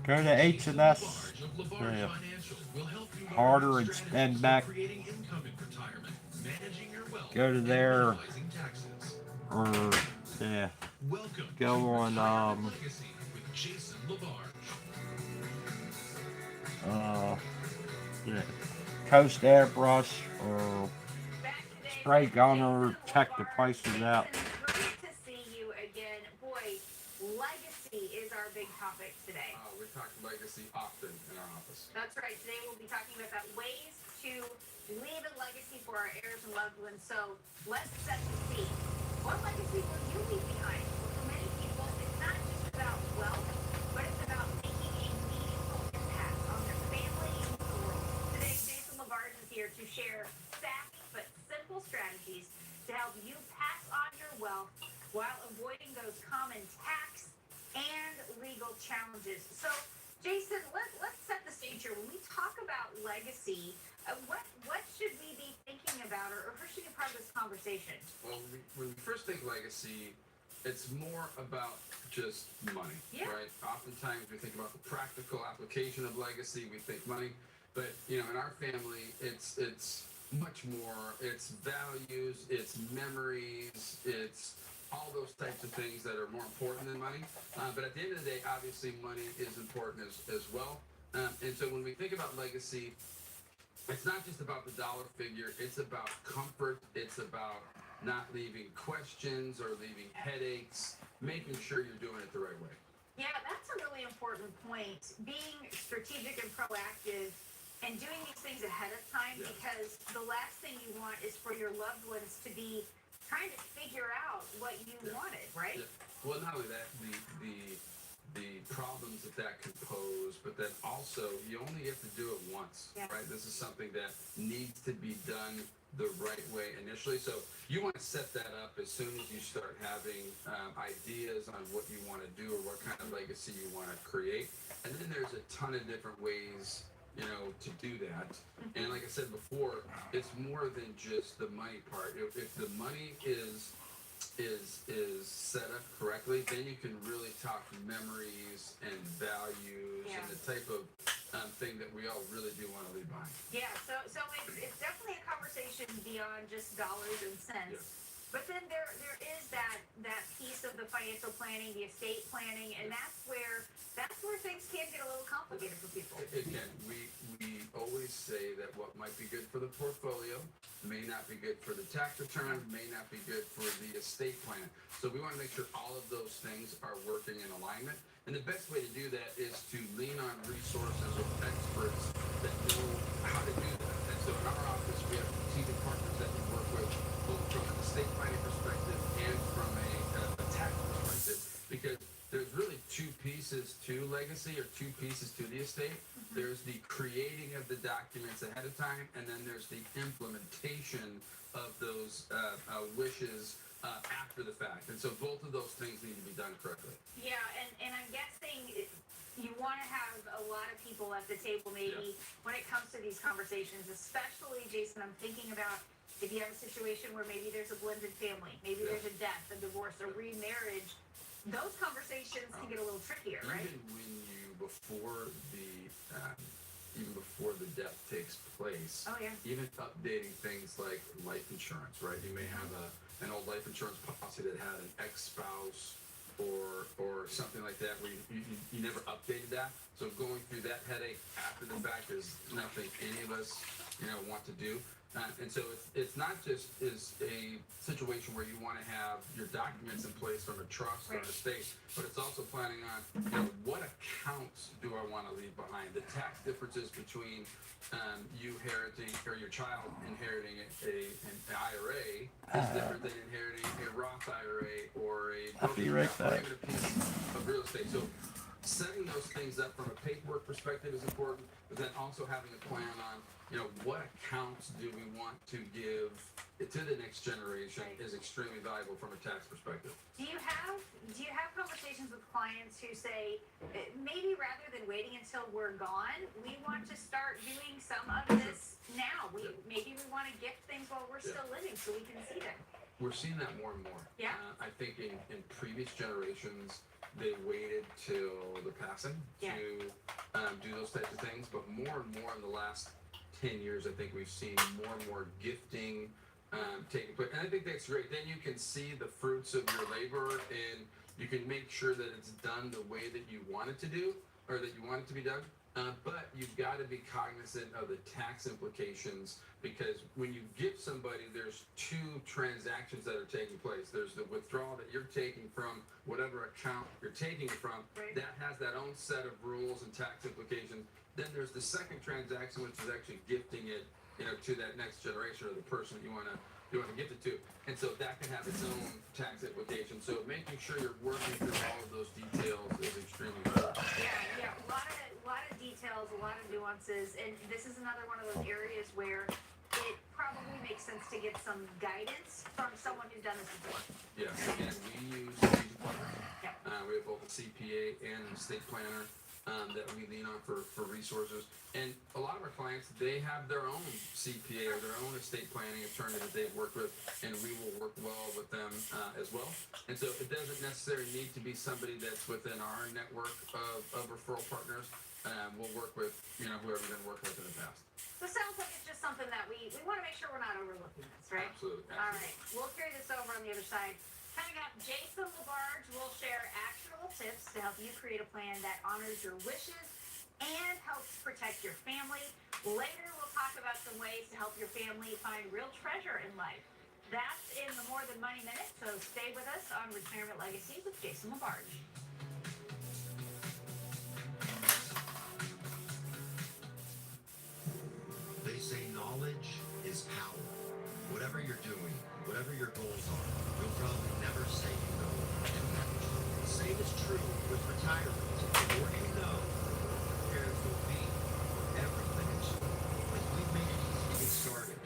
Go to H&S. Yeah. Harder and spend back. Go to there. Or yeah. Go on yeah. Coast Airbrush or Spray Gunner. Check the prices out. Great to see you again. Boy, legacy is our big topic today. We talk legacy often in our office. That's right. Today we'll be talking about ways to leave a legacy for our heirs and loved ones. So let's set the scene. What legacy will you leave behind? Well, for many people, it's not just about wealth, but it's about making a meaningful impact on their family and the world. Today, Jason LaVarge is here to share savvy but simple strategies to help you pass on your wealth while avoiding those common tax and legal challenges. So, Jason, let's set the stage here. When we talk about legacy, what should we be thinking about, or who should be part of this conversation? Well, when we first think legacy, it's more about just money, right? Oftentimes we think about the practical application of legacy. We think money, but in our family, it's much more. It's values, it's memories, it's all those types of things that are more important than money. But at the end of the day, obviously, money is important as well. And so when we think about legacy, it's not just about the dollar figure. It's about comfort. It's about not leaving questions or leaving headaches, making sure you're doing it the right way. Yeah, that's a really important point. Being strategic and proactive and doing these things ahead of time, because the last thing you want is for your loved ones to be trying to figure out what you wanted, right? Well, not only that, the problems that can pose, but then also you only get to do it once, right? This is something that needs to be done the right way initially. So you want to set that up as soon as you start having ideas on what you want to do or what kind of legacy you want to create. And then there's a ton of different ways to do that. And like I said before, it's more than just the money part. If the money is set up correctly, then you can really talk memories and values and the type of thing that we all really do want to leave behind. Yeah, so it's definitely a conversation beyond just dollars and cents. But then there is that piece of the financial planning, the estate planning, and that's where things can get a little complicated for people. It can. We always say that what might be good for the portfolio may not be good for the tax return, may not be good for the estate plan. So we want to make sure all of those things are working in alignment. And the best way to do that is to lean on resources of experts that know how to do that. And so in our office, we have strategic partners that we work with, both from an estate planning perspective and from a tax perspective, because there's really two pieces to legacy or two pieces to the estate. There's the creating of the documents ahead of time, and then there's the implementation of those wishes after the fact. And so both of those things need to be done correctly. Yeah, and I'm guessing you want to have a lot of people at the table maybe when it comes to these conversations, especially, Jason, I'm thinking about if you have a situation where maybe there's a blended family, maybe there's a death, a divorce, a remarriage. Those conversations can get a little trickier, right? Even when before the death takes place, even updating things like life insurance, right? You may have an old life insurance policy that had an ex-spouse or something like that where you never updated that. So going through that headache after the fact is nothing any of us want to do. And so it's not just is a situation where you want to have your documents in place from a trust or an estate, but it's also planning on, what accounts do I want to leave behind? The tax differences between you inheriting or your child inheriting an IRA is different than inheriting a Roth IRA or a brokerage account or even a piece of real estate. So setting those things up from a paperwork perspective is important, but then also having a plan on, what accounts do we want to give to the next generation is extremely valuable from a tax perspective. Do you have conversations with clients who say, maybe rather than waiting until we're gone, we want to start doing some of this now. Maybe we want to gift things while we're still living so we can see them. We're seeing that more and more. Yeah. I think in previous generations, they waited till the passing to do those types of things, but more and more in the last 10 years, I think we've seen more and more gifting taking place. And I think that's great. Then you can see the fruits of your labor and you can make sure that it's done the way that you want it to do or that you want it to be done. But you've got to be cognizant of the tax implications because when you gift somebody, there's two transactions that are taking place. There's the withdrawal that you're taking from whatever account you're taking it from. That has that own set of rules and tax implications. Then there's the second transaction, which is actually gifting it, to that next generation or the person you want to gift it to. And so that can have its own tax implications. So making sure you're working through all of those details is extremely important. Yeah, a lot of details, a lot of nuances, and this is another one of those areas where it probably makes sense to get some guidance from someone who's done this before. Yes, and we use strategic partners. We have both a CPA and an estate planner that we lean on for resources. And a lot of our clients, they have their own CPA or their own estate planning attorney that they've worked with, and we will work well with them as well. And so it doesn't necessarily need to be somebody that's within our network of referral partners. We'll work with, whoever we've been working with in the past. So it sounds like it's just something that we want to make sure we're not overlooking this, right? Absolutely. All right, we'll carry this over on the other side. Coming up, Jason LaBarge will share actionable tips to help you create a plan that honors your wishes and helps protect your family. Later, we'll talk about some ways to help your family find real treasure in life. That's in the More Than Money Minute, so stay with us on Retirement Legacies with Jason LaBarge. They say knowledge is power. Whatever you're doing, whatever your goals are, you'll probably never say you know too much. The same is true with retirement. The more you know, the more prepared you'll be for every financial. But we've made it easy to get started.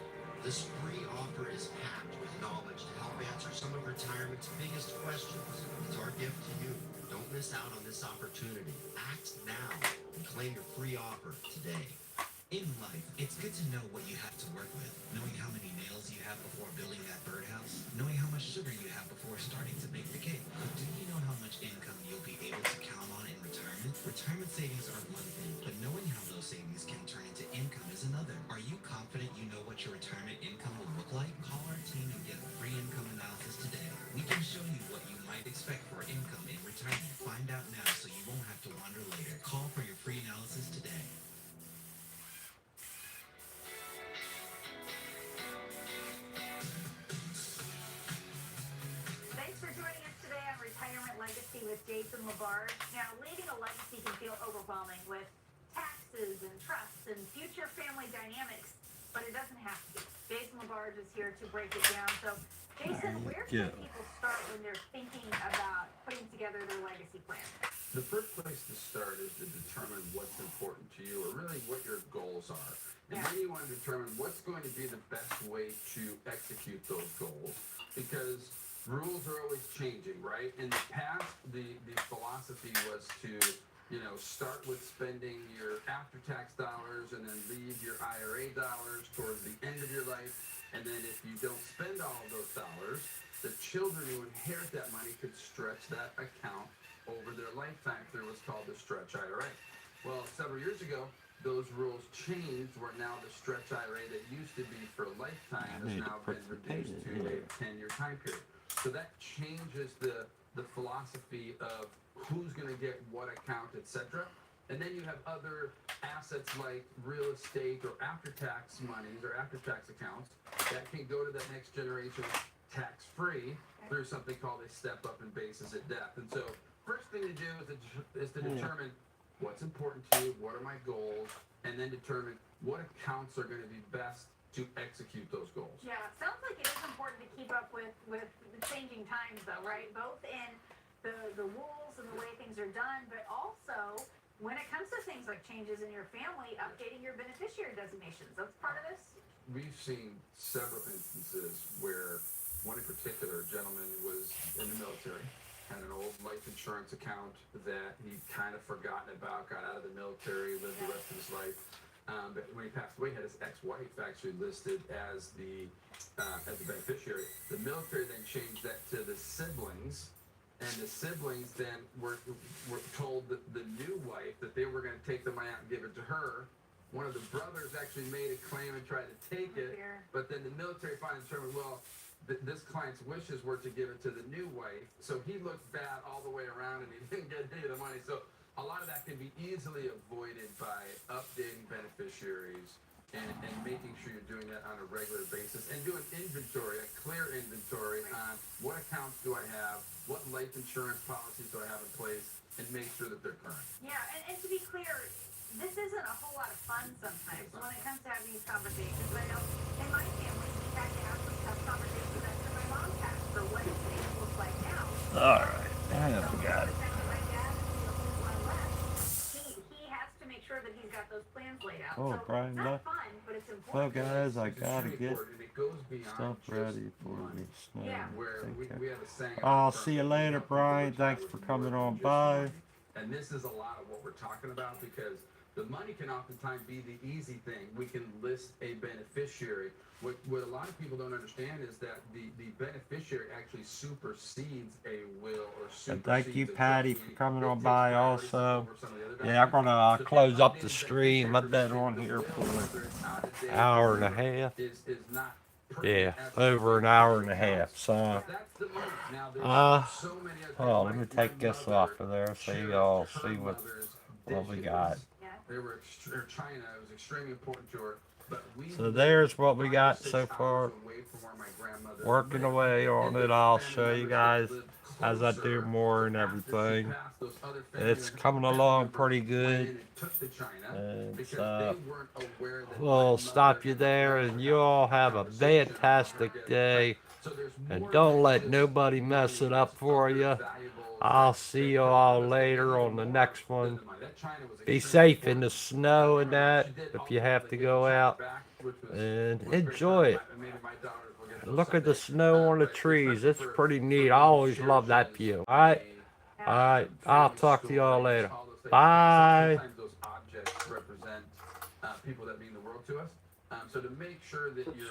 This free offer is packed with knowledge to help answer some of retirement's biggest questions. It's our gift to you. Don't miss out on this opportunity. Act now and claim your free offer today. In life, it's good to know what you have to work with, knowing how many nails you have before building that birdhouse, knowing how much sugar you have before starting to bake the cake. But do you know how much income you'll be able to count on in retirement? Retirement savings are one thing, but knowing how those savings can turn into income is another. Are you confident you know what your retirement income will look like? Call our team and get a free income analysis today. We can show you what you might expect for income in retirement. Find out now so you won't have to wonder later. Call for your free analysis today. With Jason LaBarge. Now, leaving a legacy can feel overwhelming with taxes and trusts and future family dynamics, but it doesn't have to be. Jason LaBarge is here to break it down. So, Jason, where can people start when they're thinking about putting together their legacy plan? The first place to start is to determine what's important to you or really what your goals are. And then you want to determine what's going to be the best way to execute those goals because rules are always changing, right? In the past, the philosophy was to, start with spending your after-tax dollars and then leave your IRA dollars towards the end of your life. And then if you don't spend all of those dollars, the children who inherit that money could stretch that account over their lifetime through what's called the stretch IRA. Well, several years ago, those rules changed where now the stretch IRA that used to be for a lifetime has now been reduced to a 10-year time period. So that changes the philosophy of who's going to get what account, etc. And then you have other assets like real estate or after-tax monies or after-tax accounts that can go to that next generation tax-free through something called a step-up in basis at death. And so first thing to do is to determine what's important to you, what are my goals, and then determine what accounts are going to be best to execute those goals. Yeah, sounds like it is important to keep up with the changing times though, right? Both in the rules and the way things are done, but also when it comes to things like changes in your family, updating your beneficiary designations. That's part of this? We've seen several instances where one in particular gentleman was in the military, had an old life insurance account that he'd kind of forgotten about, got out of the military, lived the rest of his life. But when he passed away, had his ex-wife actually listed as the beneficiary. The military then changed that to the siblings, and the siblings then were told that the new wife that they were going to take the money out and give it to her. One of the brothers actually made a claim and tried to take it, but then the military finally determined, well, this client's wishes were to give it to the new wife, so he looked bad all the way around and he didn't get any of the money. So a lot of that can be easily avoided by updating beneficiaries and making sure you're doing that on a regular basis and do an inventory, a clear inventory on what accounts do I have, what life insurance policies do I have in place, and make sure that they're current. Yeah, and to be clear, this isn't a whole lot of fun sometimes when it comes to having these conversations. I know in my family, we had to have some tough conversations after my mom passed for what it looks like now. Alright, I got it. My dad, one left, he has to make sure that he's got those plans laid out. Oh, So Brian it's not left. fun, but it's So important. guys, I gotta get And it goes beyond stuff just ready for money. me. Snow. Yeah. Where Take care. we have a saying. I'll see you later, Brian. Thanks for coming on by. And this is a lot of what we're talking about because the money can oftentimes be the easy thing. We can list a beneficiary. What a lot of people don't understand is that the beneficiary actually supersedes a will or supersedes And thank you, a Patty, trustee. for coming It on takes by priority also. over some of the other Yeah, I'm documents. gonna So close up updating the stream. Let that on here for whether it's out of date an hour and a or half. is not Yeah, pertinent as over an hour and a half. So, But that's the money. Now, there's so many other oh, let things. me My take this mother off of there so cherished y'all her see what mother's we dishes. got. They were China. It was extremely important to her. But we So there's what we 5 or got 6 so hours far. away from where my grandmother Working lived. away on And it. those I'll family show you members guys that lived as I do closer, more and so after she everything. passed, those other family It's members, coming family along members pretty went good. in and took to China And because so they weren't aware that my we'll stop mother you and my there, grandmother and had you all a have a conversation about her fantastic getting day. So there's And more don't than let just nobody mess it up for you. I'll see you all later on the next one. Be safe in the snow and that if you have to go out. And enjoy it. Look at the snow on the trees. It's pretty neat. I always love that view. Alright? Alright. I'll talk to y'all later. Bye. Sometimes those objects represent people that mean the world to us. So to make sure that you're